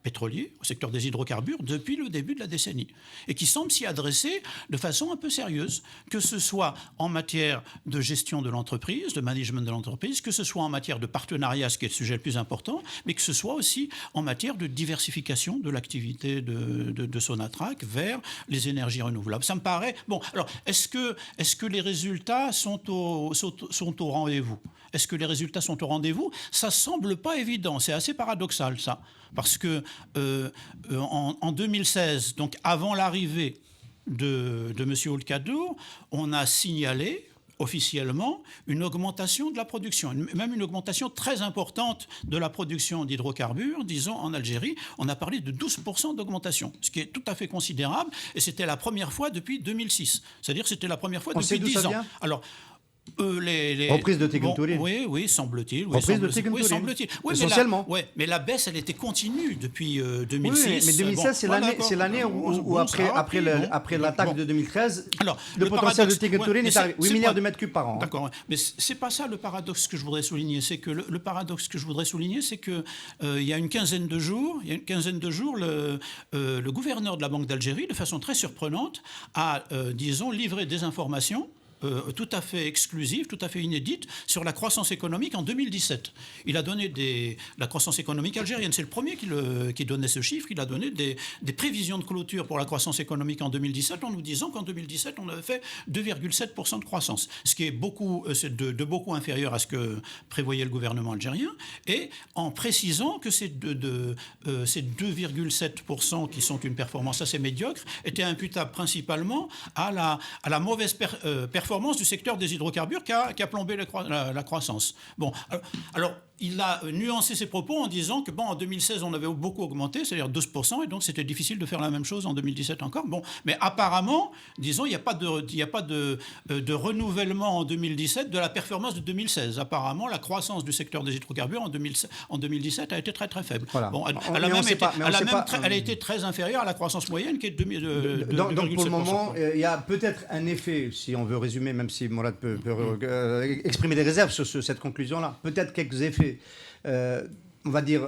pétrolier, au secteur des hydrocarbures, depuis le début de la décennie, et qui semble s'y adresser de façon un peu sérieuse, que ce soit en matière de gestion de l'entreprise, de management de l'entreprise, que ce soit en matière de partenariat, ce qui est le sujet le plus important, mais que ce soit aussi en matière de diversification de l'activité de Sonatrach vers les énergies renouvelables. Ça me paraît... Bon, alors, est-ce que les résultats sont au rendez-vous ? Est-ce que les résultats sont au rendez-vous ? Ça semble pas évident, c'est assez paradoxal, ça. Parce que en 2016, donc avant l'arrivée de M. Oulkadour, on a signalé officiellement une augmentation de la production, même une augmentation très importante de la production d'hydrocarbures. Disons, en Algérie, on a parlé de 12% d'augmentation, ce qui est tout à fait considérable, et c'était la première fois depuis 2006. C'est-à-dire que c'était la première fois depuis 10 ans. Alors, reprise de Tegun Tourin. Oui, semble-t-il. Reprise de Tegun Tourin. Semble-t-il. Oui, essentiellement. Mais la baisse, elle était continue depuis 2006. Oui, mais 2016, c'est l'année où après l'attaque de 2013, le potentiel de Tegun Tourin est à 8 milliards de mètres cubes par an. D'accord, mais c'est pas ça le paradoxe que je voudrais souligner. C'est que le paradoxe que je voudrais souligner, c'est que il y a une quinzaine de jours, le gouverneur de la Banque d'Algérie, de façon très surprenante, a, disons, livré des informations tout à fait exclusive, tout à fait inédite sur la croissance économique en 2017. Il a donné la croissance économique algérienne. C'est le premier qui donnait ce chiffre. Il a donné des prévisions de clôture pour la croissance économique en 2017 en nous disant qu'en 2017, on avait fait 2,7% de croissance, ce qui est de beaucoup inférieur à ce que prévoyait le gouvernement algérien, et en précisant que ces 2,7% qui sont une performance assez médiocre étaient imputables principalement à la mauvaise performance du secteur des hydrocarbures qui a plombé la croissance. Bon, alors il a nuancé ses propos en disant que en 2016 on avait beaucoup augmenté, c'est-à-dire 12%, et donc c'était difficile de faire la même chose en 2017 encore. Bon, mais apparemment, disons, il n'y a pas de renouvellement en 2017 de la performance de 2016. Apparemment, la croissance du secteur des hydrocarbures en 2017 a été très très faible. Voilà. Bon, elle a été très inférieure à la croissance moyenne qui est de donc pour le moment, il y a peut-être un effet, si on veut résumer, même si Mourad peut exprimer des réserves sur cette conclusion-là, peut-être quelques effets. On va dire,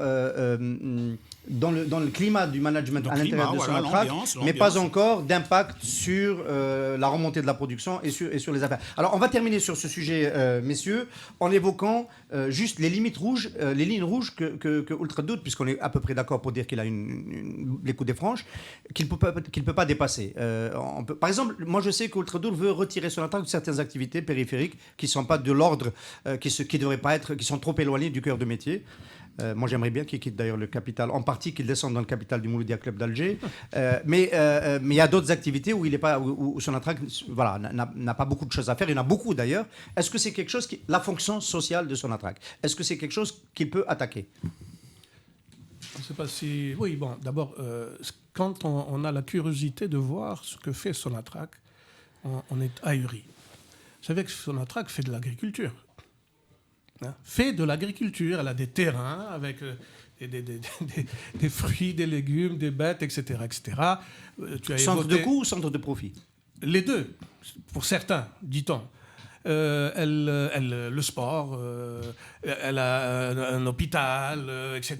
dans le climat du management à l'intérieur de Sonatrach, mais pas encore d'impact sur la remontée de la production et sur les affaires. Alors, on va terminer sur ce sujet, messieurs, en évoquant juste les limites rouges, les lignes rouges que Oultradour, puisqu'on est à peu près d'accord pour dire qu'il a les coups des franches, qu'il ne peut pas dépasser. Par exemple, moi je sais qu'Oultradour veut retirer Sonatrach de certaines activités périphériques qui ne sont pas de l'ordre, qui devraient pas être, qui sont trop éloignées du cœur de métier. Moi, j'aimerais bien qu'il quitte d'ailleurs le capital, en partie qu'il descende dans le capital du Mouloudia Club d'Alger. Mais il y a d'autres activités où Sonatrach n'a pas beaucoup de choses à faire. Il y en a beaucoup d'ailleurs. Est-ce que c'est quelque chose la fonction sociale de Sonatrach, est-ce que c'est quelque chose qu'il peut attaquer? Je ne sais pas si... Oui, bon, d'abord, quand on a la curiosité de voir ce que fait Sonatrach, on est ahuri. Vous savez que Sonatrach fait de l'agriculture. Fait de l'agriculture, elle a des terrains avec des fruits, des légumes, des bêtes, etc. Centre de coût ou centre de profit? Les deux, pour certains, dit-on. Le sport, elle a un hôpital, etc.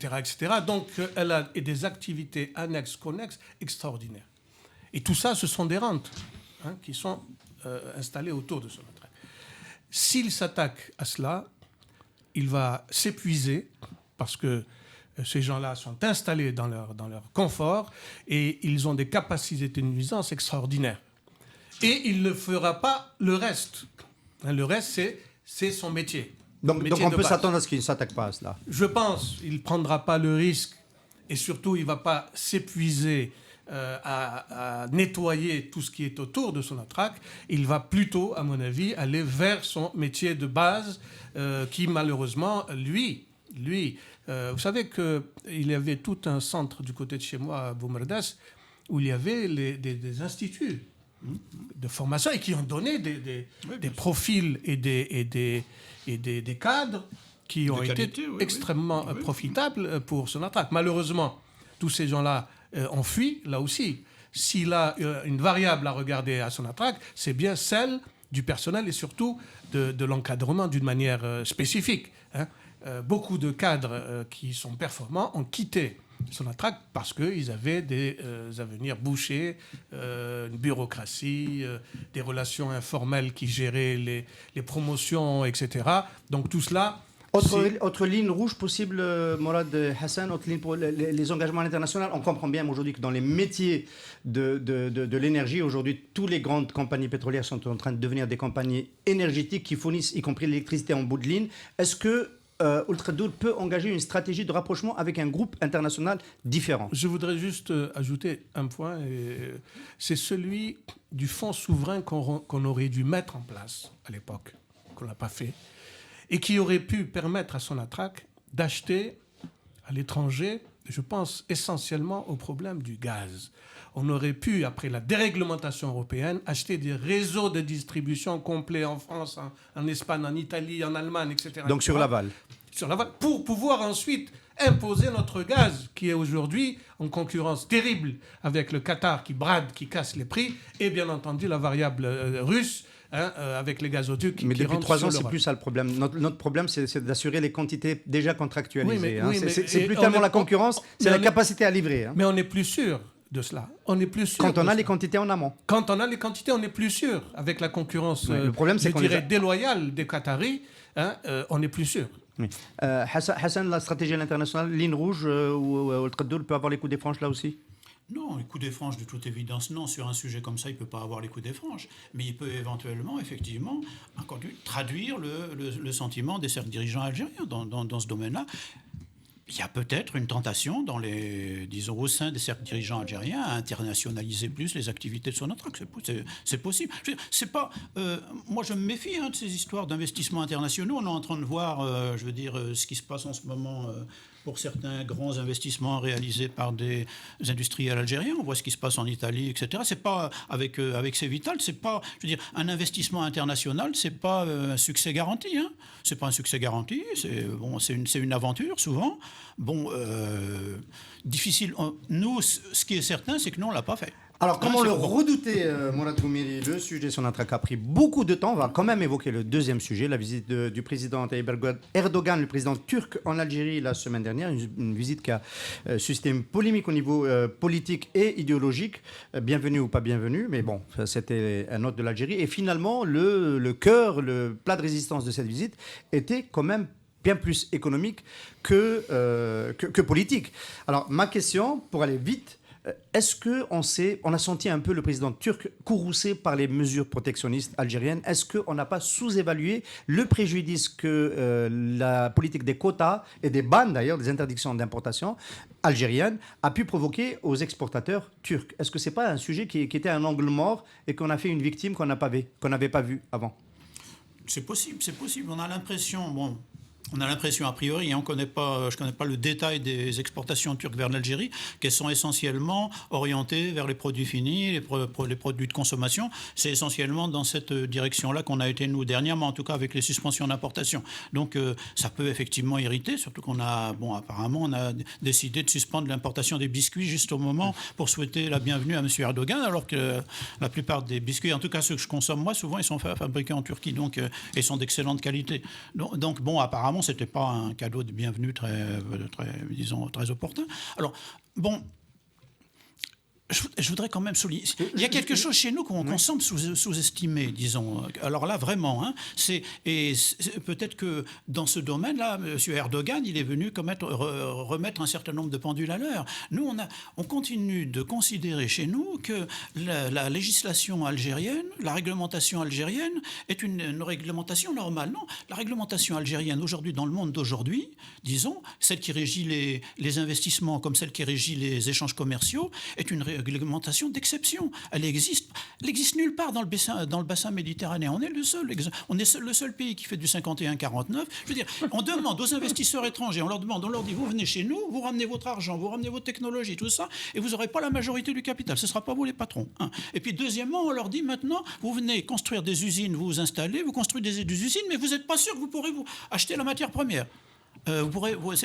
Donc, elle a des activités annexes, connexes extraordinaires. Et tout ça, ce sont des rentes qui sont installées autour de Sonatrach. S'il s'attaque à cela, il va s'épuiser parce que ces gens-là sont installés dans leur confort et ils ont des capacités de nuisance extraordinaires. Et il ne fera pas le reste. Le reste, c'est son métier. Donc on peut s'attendre à ce qu'il ne s'attaque pas à cela. Je pense qu'il ne prendra pas le risque et surtout il ne va pas s'épuiser à nettoyer tout ce qui est autour de Sonatrach. Il va plutôt, à mon avis, aller vers son métier de base qui, malheureusement, lui, vous savez qu'il y avait tout un centre du côté de chez moi, à Boumerdas, où il y avait des instituts de formation et qui ont donné des profils et des cadres qui ont été qualité, oui, extrêmement profitables pour Sonatrach. Malheureusement, tous ces gens-là ont fui, là aussi. S'il a une variable à regarder à Sonatrach, c'est bien celle du personnel et surtout de l'encadrement d'une manière spécifique. Beaucoup de cadres qui sont performants ont quitté Sonatrach parce qu'ils avaient des avenirs bouchés, une bureaucratie, des relations informelles qui géraient les promotions, etc. Donc tout cela... Autre ligne rouge possible, Morad Hassan, autre ligne pour les engagements internationaux. On comprend bien aujourd'hui que dans les métiers de l'énergie, aujourd'hui, toutes les grandes compagnies pétrolières sont en train de devenir des compagnies énergétiques qui fournissent, y compris l'électricité en bout de ligne. Est-ce que Ultradoul peut engager une stratégie de rapprochement avec un groupe international différent? Je voudrais juste ajouter un point, c'est celui du fonds souverain qu'on aurait dû mettre en place à l'époque, qu'on n'a pas fait, et qui aurait pu permettre à Sonatrach d'acheter à l'étranger, je pense essentiellement au problème du gaz. On aurait pu, après la déréglementation européenne, acheter des réseaux de distribution complets en France, en Espagne, en Italie, en Allemagne, etc. Donc sur l'aval. Sur l'aval, pour pouvoir ensuite imposer notre gaz, qui est aujourd'hui en concurrence terrible avec le Qatar qui brade, qui casse les prix, et bien entendu la variable russe, avec les gazoducs qui Mais depuis 3 ans, c'est l'Europe. plus ça le problème. Notre problème, c'est d'assurer les quantités déjà contractualisées. C'est plus on tellement est- la concurrence, c'est mais la on est- capacité à livrer. Mais on n'est plus sûr de cela. On n'est plus sûr. Quand on de a cela. les quantités en amont. Quand on a les quantités, on n'est plus sûr. Avec la concurrence, Le problème, c'est je qu'on dirais, déloyale des Qataris, on n'est plus sûr. Oui. Hassan, la stratégie à l'international, ligne rouge, où Ultradoul peut avoir les coups des franches là aussi? Non, les coups des franches, de toute évidence, non. Sur un sujet comme ça, il ne peut pas avoir les coups des franches. Mais il peut éventuellement, effectivement, traduire le sentiment des certes dirigeants algériens dans ce domaine-là. Il y a peut-être une tentation disons, au sein des cercles dirigeants algériens à internationaliser plus les activités de Sonatrach. C'est possible. C'est pas, moi, je me méfie de ces histoires d'investissements internationaux. On est en train de voir, ce qui se passe en ce moment pour certains grands investissements réalisés par des industriels algériens. On voit ce qui se passe en Italie, etc. C'est pas avec Cévital, c'est pas, un investissement international, c'est pas un succès garanti. C'est pas un succès garanti. C'est une aventure souvent. Difficile. Nous, ce qui est certain, c'est que nous, on l'a pas fait. Alors, comme on le redoutait, Morad Goumiri, le sujet Sonatrach a pris beaucoup de temps. On va quand même évoquer le deuxième sujet, la visite du président Tayyip Erdogan, le président turc en Algérie la semaine dernière. Une visite qui a suscité une polémique au niveau politique et idéologique. Bienvenue ou pas bienvenue, mais bon, c'était un hôte de l'Algérie. Et finalement, le cœur, le plat de résistance de cette visite était quand même bien plus économique que politique. Alors, ma question, pour aller vite, est-ce qu'on a senti un peu le président turc courroucé par les mesures protectionnistes algériennes? Est-ce qu'on n'a pas sous-évalué le préjudice que la politique des quotas et des bannes, d'ailleurs, des interdictions d'importation algériennes, a pu provoquer aux exportateurs turcs? Est-ce que ce n'est pas un sujet qui était un angle mort et qu'on a fait une victime qu'on n'avait pas vue avant? C'est possible. On a l'impression, a priori, je ne connais pas le détail des exportations turques vers l'Algérie, qu'elles sont essentiellement orientées vers les produits finis, les produits de consommation. C'est essentiellement dans cette direction-là qu'on a été, nous, dernièrement, en tout cas avec les suspensions d'importation. Donc, ça peut effectivement irriter, surtout apparemment, on a décidé de suspendre l'importation des biscuits juste au moment pour souhaiter la bienvenue à M. Erdogan, alors que la plupart des biscuits, en tout cas ceux que je consomme moi, souvent, ils sont fabriqués en Turquie, donc ils sont d'excellente qualité. Donc, apparemment, c'était pas un cadeau de bienvenue très opportun. Alors, je voudrais quand même souligner. Il y a quelque chose chez nous qu'on semble sous-estimer, disons. Alors là, vraiment, peut-être que dans ce domaine-là, M. Erdogan, il est venu remettre un certain nombre de pendules à l'heure. Nous, on continue de considérer chez nous que la législation algérienne, la réglementation algérienne est une réglementation normale. Non, la réglementation algérienne aujourd'hui, dans le monde d'aujourd'hui, disons, celle qui régit les investissements comme celle qui régit les échanges commerciaux, est une réglementation d'exception. Elle existe nulle part dans le bassin méditerranéen. On est le seul pays qui fait du 51-49. Je veux dire, on demande aux investisseurs étrangers, on leur dit, vous venez chez nous, vous ramenez votre argent, vous ramenez votre technologie, tout ça, et vous n'aurez pas la majorité du capital. Ce ne sera pas vous les patrons. Hein. Et puis deuxièmement, on leur dit maintenant, vous venez construire des usines, vous vous installez, vous construisez des usines, mais vous n'êtes pas sûr que vous pourrez vous acheter la matière première.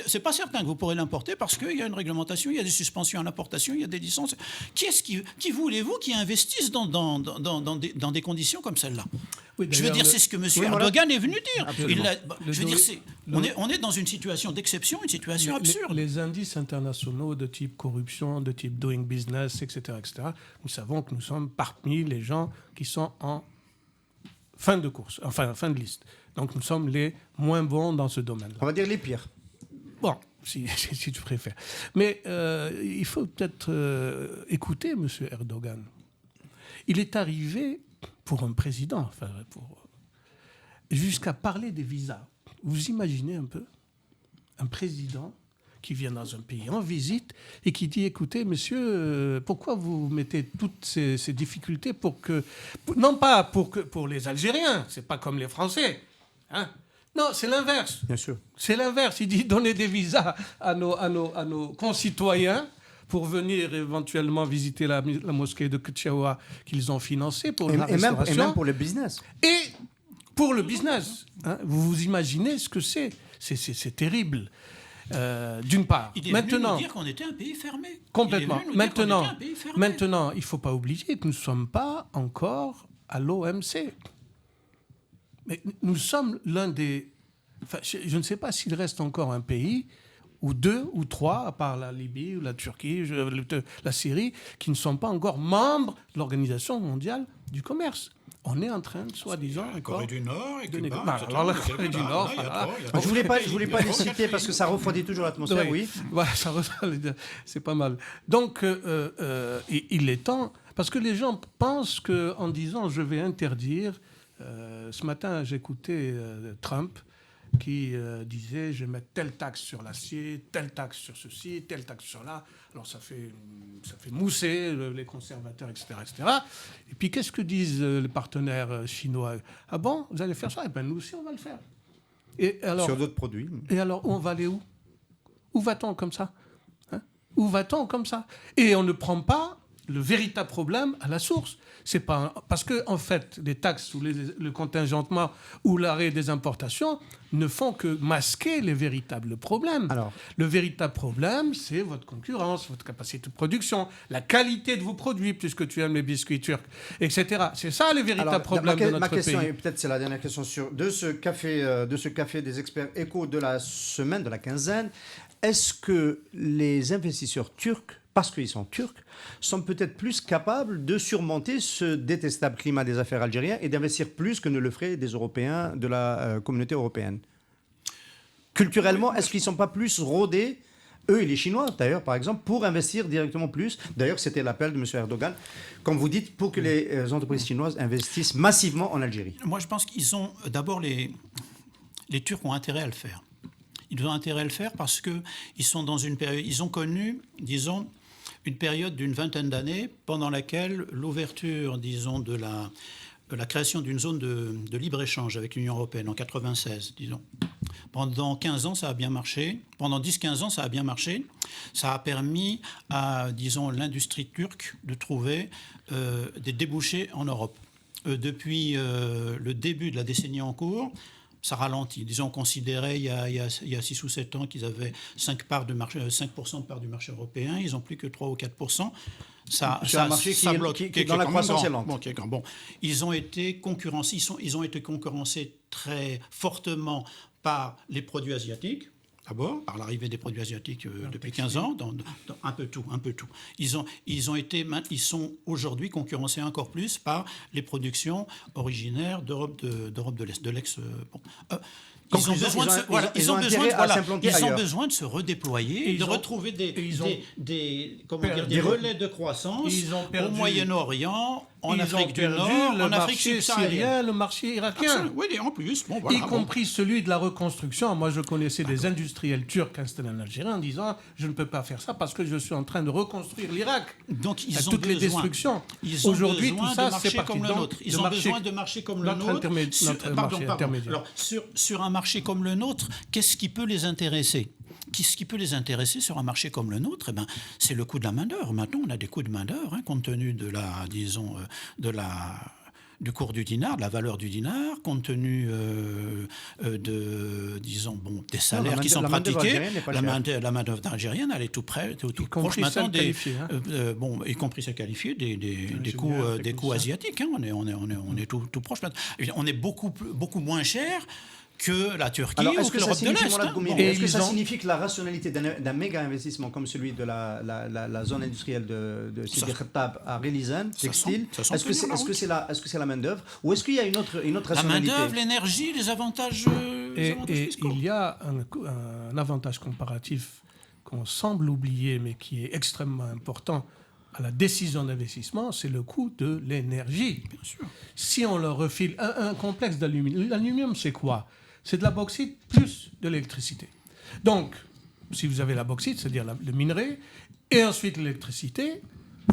C'est pas certain que vous pourrez l'importer parce qu'il y a une réglementation, il y a des suspensions à l'importation, il y a des licences. Qui voulez-vous qui investisse dans des conditions comme celle-là? Oui, je veux dire, c'est ce que M. Erdogan est venu dire. Je veux dire, on est dans une situation d'exception, une situation absurde. Les indices internationaux de type corruption, de type doing business, etc., nous savons que nous sommes parmi les gens qui sont en fin de course, enfin fin de liste. Donc nous sommes les moins bons dans ce domaine-là. On va dire les pires. Bon, si tu préfères. Mais il faut peut-être écouter M. Erdogan. Il est arrivé pour un président, jusqu'à parler des visas. Vous imaginez un peu un président qui vient dans un pays en visite et qui dit, écoutez, monsieur, pourquoi vous mettez toutes ces difficultés non pas pour les Algériens, c'est pas comme les Français, hein. Non, c'est l'inverse. Bien sûr. C'est l'inverse. Il dit, donnez des visas à nos concitoyens pour venir éventuellement visiter la mosquée de Kutchawa qu'ils ont financée pour la restauration. Et même pour le business. Et pour le business. Hein, vous imaginez ce que c'est. C'est terrible. D'une part. Il est venu nous dire qu'on était un pays fermé. Complètement. Maintenant, il ne faut pas oublier que nous ne sommes pas encore à l'OMC. Mais nous sommes l'un des... Enfin, je ne sais pas s'il reste encore un pays, ou deux, ou trois, à part la Libye, ou la Turquie, la Syrie, qui ne sont pas encore membres de l'Organisation mondiale du commerce. On est en train de, soi-disant, la Corée du Nord et Cuba. Alors la Corée du Nord, je voulais pas les citer parce que ça refroidit toujours l'atmosphère, oui. Voilà, c'est pas mal. Donc, il est temps, parce que les gens pensent qu'en disant « je vais interdire », ce matin, j'écoutais Trump qui disait « je vais mettre telle taxe sur l'acier, telle taxe sur ceci, telle taxe sur là ». Alors ça fait mousser les conservateurs, etc., etc. Et puis qu'est-ce que disent les partenaires chinois? Ah bon, vous allez faire ça? Eh bien nous aussi on va le faire. Et alors, sur d'autres produits. Et alors on va aller où? Où va-t-on comme ça, hein? Où va-t-on comme ça? Et on ne prend pas le véritable problème à la source. C'est pas parce que en fait les taxes ou le contingentement ou l'arrêt des importations ne font que masquer les véritables problèmes. Alors, le véritable problème, c'est votre concurrence, votre capacité de production, la qualité de vos produits, puisque tu aimes les biscuits turcs, etc. C'est ça les véritables problèmes de notre pays. Ma question, et peut-être c'est la dernière question de ce café des experts éco de la semaine, de la quinzaine. Est-ce que les investisseurs turcs, parce qu'ils sont turcs, sont peut-être plus capables de surmonter ce détestable climat des affaires algériennes et d'investir plus que ne le feraient des Européens de la communauté européenne? Culturellement, est-ce qu'ils ne sont pas plus rodés, eux et les Chinois d'ailleurs, par exemple, pour investir directement plus? D'ailleurs, c'était l'appel de M. Erdogan, comme vous dites, pour que les entreprises chinoises investissent massivement en Algérie. Moi, je pense qu'ils ont... D'abord, les Turcs ont intérêt à le faire. Ils ont intérêt à le faire parce qu'ils sont dans une période... Ils ont connu, disons, une période d'une vingtaine d'années pendant laquelle l'ouverture, disons, de la création d'une zone de libre-échange avec l'Union européenne en 1996, disons. Pendant 15 ans, ça a bien marché. Pendant 10-15 ans, ça a bien marché. Ça a permis à, disons, l'industrie turque de trouver des débouchés en Europe. Depuis le début de la décennie en cours, ça ralentit. Disons, on considérait il y a 6 ou 7 ans qu'ils avaient 5% de part du marché européen. Ils n'ont plus que 3 ou 4%. C'est un marché qui est dans la croissance lente. Bon, ils ont été concurrencés. Ils ont été concurrencés très fortement par les produits asiatiques. D'abord, par l'arrivée des produits asiatiques depuis 15 ans, dans un peu tout. Ils sont aujourd'hui concurrencés encore plus par les productions originaires d'Europe de l'Est, de l'ex. Ils ont besoin de se redéployer, de retrouver des relais de croissance au Moyen-Orient, en ils Afrique ont du perdu Nord, le en Afrique marché subsaharienne. syrien, le marché irakien. Absolument. Oui, et en plus, bon, voilà, Y compris celui de la reconstruction. Moi, je connaissais des industriels turcs installés en Algérie en disant « Je ne peux pas faire ça parce que je suis en train de reconstruire l'Irak. » Donc, ils ont toutes les besoin, destructions. ils ont Aujourd'hui, besoin tout ça, de marchés c'est parti. comme le Donc, nôtre. Ils de ont marché- besoin de marchés comme le notre nôtre. notre marché intermédiaire. Alors, sur un marché comme le nôtre, qu'est-ce qui peut les intéresser ? Ce qui peut les intéresser sur un marché comme le nôtre, c'est le coût de la main-d'œuvre. Maintenant, on a des coûts de main-d'œuvre, compte tenu de la, disons, du cours du dinar, de la valeur du dinar, compte tenu des salaires qui sont pratiqués. La main-d'œuvre algérienne, elle est tout près, tout proche maintenant y compris celle qualifiée des coûts asiatiques. On est tout proche maintenant. On est beaucoup moins cher que la Turquie. Alors, ou est-ce que que ça l'Europe de signifie, l'Est. est-ce que ça signifie que la rationalité d'un méga investissement comme celui de la zone industrielle de Sidi Khattab à Relizane, textile, est-ce que c'est la main-d'œuvre ou est-ce qu'il y a une autre La rationalité? main-d'œuvre, l'énergie, les avantages. Et il y a un avantage comparatif qu'on semble oublier, mais qui est extrêmement important à la décision d'investissement, c'est le coût de l'énergie. Bien sûr. Si on leur refile un complexe d'aluminium, l'aluminium, c'est quoi? C'est de la bauxite plus de l'électricité. Donc, si vous avez la bauxite, c'est-à-dire le minerai, et ensuite l'électricité,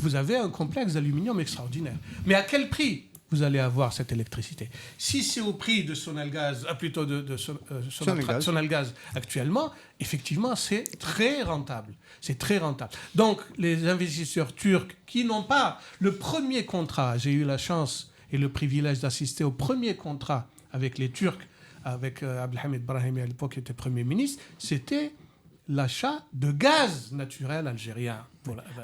vous avez un complexe d'aluminium extraordinaire. Mais à quel prix vous allez avoir cette électricité? Si c'est au prix de Sonalgaz, plutôt de Sonalgaz actuellement, effectivement, c'est très rentable. C'est très rentable. Donc, les investisseurs turcs qui n'ont pas le premier contrat, j'ai eu la chance et le privilège d'assister au premier contrat avec les Turcs, avec Abdelhamid Brahimi à l'époque qui était Premier ministre, c'était l'achat de gaz naturel algérien.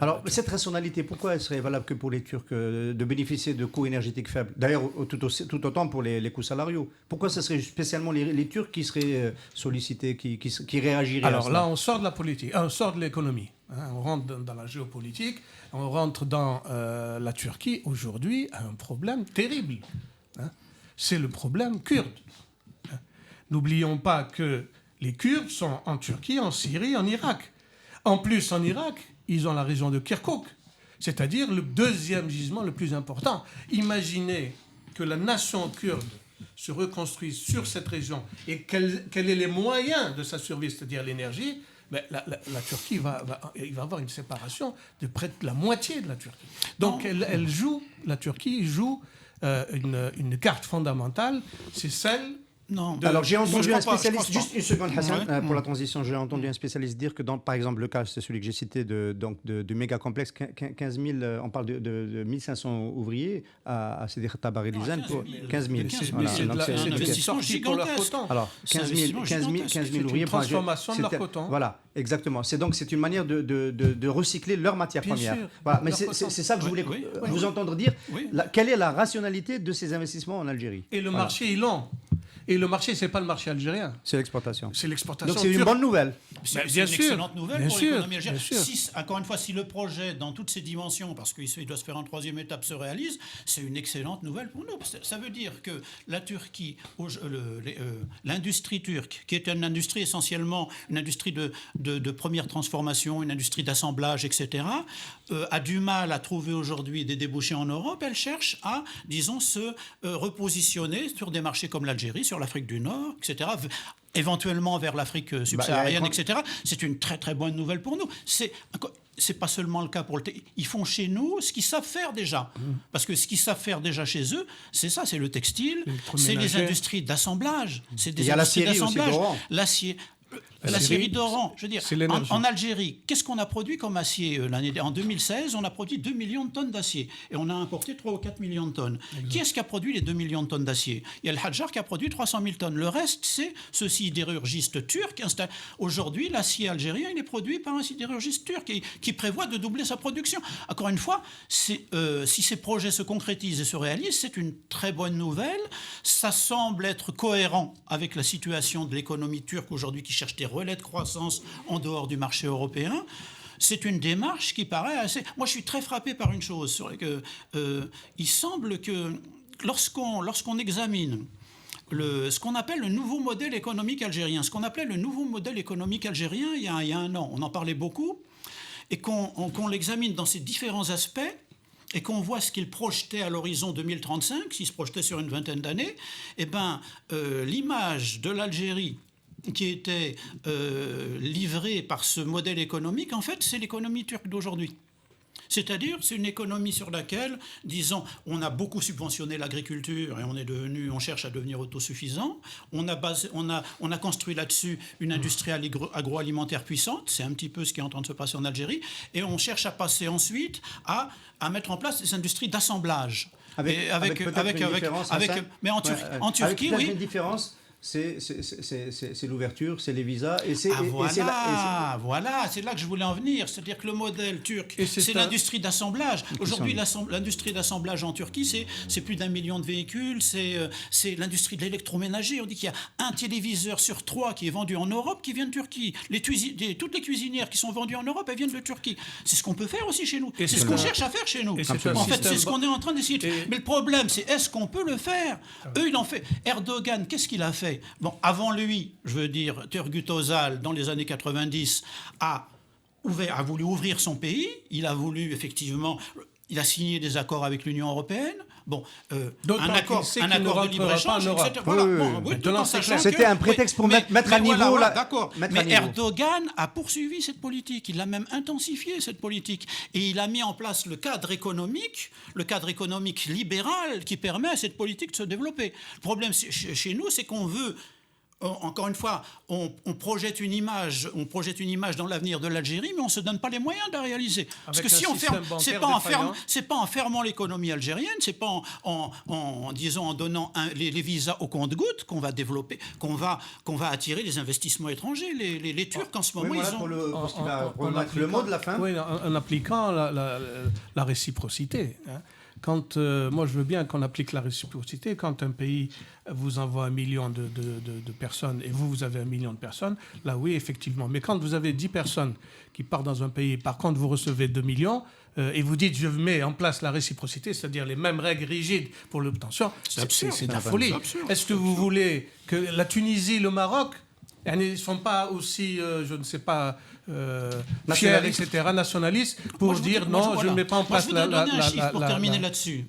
Alors, cette rationalité, pourquoi elle serait valable que pour les Turcs de bénéficier de coûts énergétiques faibles? D'ailleurs, tout autant pour les coûts salariaux. Pourquoi ce serait spécialement les Turcs qui seraient sollicités, qui réagiraient à Alors cela? là, on sort de la politique, on sort de l'économie. On rentre dans la géopolitique, on rentre dans la Turquie. Aujourd'hui, a un problème terrible. C'est le problème kurde. N'oublions pas que les Kurdes sont en Turquie, en Syrie, en Irak. En plus, en Irak, ils ont la région de Kirkouk, c'est-à-dire le deuxième gisement le plus important. Imaginez que la nation kurde se reconstruise sur cette région et qu'elle ait les moyens de sa survie, c'est-à-dire l'énergie. Mais la Turquie va avoir une séparation de près de la moitié de la Turquie. Donc la Turquie joue une carte fondamentale, c'est celle... Non. Alors j'ai entendu un spécialiste, juste une seconde Hassan, pour la transition, j'ai entendu un spécialiste dire que par exemple le cas, c'est celui que j'ai cité de méga complexe, 15 000, on parle de 1500 ouvriers à Sidi Khattab à Relizane pour 15 000. C'est un investissement gigantesque. Alors 15 000 ouvriers pour transformation de leur coton. Voilà, exactement. C'est une manière de recycler leurs matières premières. Voilà, mais c'est ça que je voulais vous entendre dire. Quelle est la rationalité de ces investissements en Algérie? Et le marché est lent. Et le marché, ce n'est pas le marché algérien. C'est l'exportation. C'est l'exportation. Donc c'est une bonne nouvelle. C'est une excellente nouvelle pour l'économie algérienne. Encore une fois, si le projet, dans toutes ses dimensions, parce qu'il doit se faire en troisième étape, se réalise, c'est une excellente nouvelle pour nous. Ça veut dire que la Turquie, l'industrie turque, qui est une industrie essentiellement une industrie de première transformation, une industrie d'assemblage, etc., a du mal à trouver aujourd'hui des débouchés en Europe. Elle cherche à, disons, se repositionner sur des marchés comme l'Algérie, sur l'Afrique du Nord, etc., éventuellement vers l'Afrique subsaharienne, etc. C'est une très très bonne nouvelle pour nous. C'est pas seulement le cas pour ils font chez nous ce qu'ils savent faire déjà. Parce que ce qu'ils savent faire déjà chez eux, c'est ça, c'est le textile, c'est les industries d'assemblage. C'est des industries d'assemblage. L'acier. L'aciérie d'Oran, je veux dire, en Algérie, qu'est-ce qu'on a produit comme acier en 2016, on a produit 2 millions de tonnes d'acier et on a importé 3 ou 4 millions de tonnes. Exact. Qui est-ce qui a produit les 2 millions de tonnes d'acier? Il y a le Hadjar qui a produit 300 000 tonnes. Le reste, c'est ce sidérurgiste turc. Aujourd'hui, l'acier algérien, il est produit par un sidérurgiste turc qui prévoit de doubler sa production. Encore une fois, si ces projets se concrétisent et se réalisent, c'est une très bonne nouvelle. Ça semble être cohérent avec la situation de l'économie turque aujourd'hui qui cherche des relais de croissance en dehors du marché européen. C'est une démarche qui paraît assez... Moi, je suis très frappé par une chose. Il semble que lorsqu'on examine ce qu'on appelle le nouveau modèle économique algérien, ce qu'on appelait le nouveau modèle économique algérien il y a un an, on en parlait beaucoup, et qu'on l'examine dans ses différents aspects, et qu'on voit ce qu'il projetait à l'horizon 2035, s'il se projetait sur une vingtaine d'années, l'image de l'Algérie qui était livrée par ce modèle économique, en fait, c'est l'économie turque d'aujourd'hui. C'est-à-dire, c'est une économie sur laquelle, disons, on a beaucoup subventionné l'agriculture et on cherche à devenir autosuffisant. On a construit là-dessus une industrie agroalimentaire puissante. C'est un petit peu ce qui est en train de se passer en Algérie. Et on cherche à passer ensuite à mettre en place des industries d'assemblage. Mais en Turquie, oui. Une différence. C'est l'ouverture, c'est les visas. Voilà, c'est là que je voulais en venir. C'est-à-dire que le modèle turc, c'est l'industrie d'assemblage. Aujourd'hui, l'industrie d'assemblage en Turquie, c'est plus d'1 million de véhicules, c'est l'industrie de l'électroménager. On dit qu'il y a un téléviseur sur 3 qui est vendu en Europe qui vient de Turquie. Toutes les cuisinières qui sont vendues en Europe, elles viennent de Turquie. C'est ce qu'on peut faire aussi chez nous. C'est ce qu'on cherche à faire chez nous. En fait, c'est ce qu'on est en train d'essayer de faire. Mais le problème, c'est est-ce qu'on peut le faire ? Eux, ils l'ont fait. Erdogan, qu'est-ce qu'il a fait ? Bon, avant lui, je veux dire, Turgut Özal, dans les années 90, a voulu ouvrir son pays. Il a voulu, effectivement, il a signé des accords avec l'Union européenne. Bon, un accord de libre-échange, etc. Voilà, c'était un prétexte pour mettre à niveau... D'accord. Mais Erdogan a poursuivi cette politique. Il a même intensifié cette politique. Et il a mis en place le cadre économique libéral qui permet à cette politique de se développer. Le problème chez nous, c'est qu'on veut... Encore une fois, on projette une image dans l'avenir de l'Algérie, mais on ne se donne pas les moyens de la réaliser. Parce que si on ferme, c'est pas en fermant l'économie algérienne, c'est pas en donnant les visas au compte-gouttes qu'on va développer, qu'on va attirer les investissements étrangers. Les Turcs en ce moment, ils ont... le mot de la fin. Oui, en appliquant la réciprocité. Hein. Moi, je veux bien qu'on applique la réciprocité. Quand un pays vous envoie 1 million de personnes et vous avez 1 million de personnes, là, oui, effectivement. Mais quand vous avez 10 personnes qui partent dans un pays, par contre, vous recevez 2 millions, et vous dites, je mets en place la réciprocité, c'est-à-dire les mêmes règles rigides pour l'obtention, c'est de la folie. Est-ce que vous voulez que la Tunisie, le Maroc, ils ne sont pas aussi, je ne sais pas... fiers, etc., nationalistes, pour dire non, je ne mets pas en place la... Je voudrais donner un chiffre pour terminer là-dessus.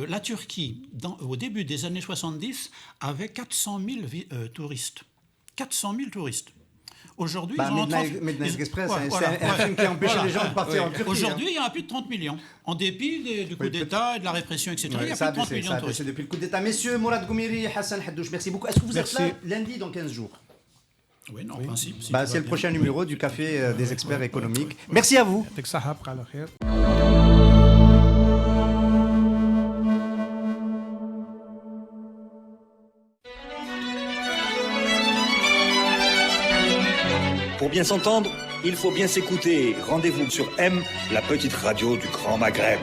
La Turquie, au début des années 70, avait 400 000 touristes. 400 000 touristes. Aujourd'hui, ils ont... Midnight Express, c'est un film qui a empêché les gens de partir en Turquie. Aujourd'hui, il y a plus de 30 millions. En dépit du coup d'État et de la répression, etc. Il y a plus de 30 millions de touristes. C'est depuis le coup d'État. Messieurs, Mourad Goumiri, Hassan Haddouche, merci beaucoup. Est-ce que vous êtes là lundi dans 15 jours ? Oui, non, en principe. C'est le prochain numéro du Café des experts économiques. Merci à vous. Pour bien s'entendre, il faut bien s'écouter. Rendez-vous sur M, la petite radio du Grand Maghreb.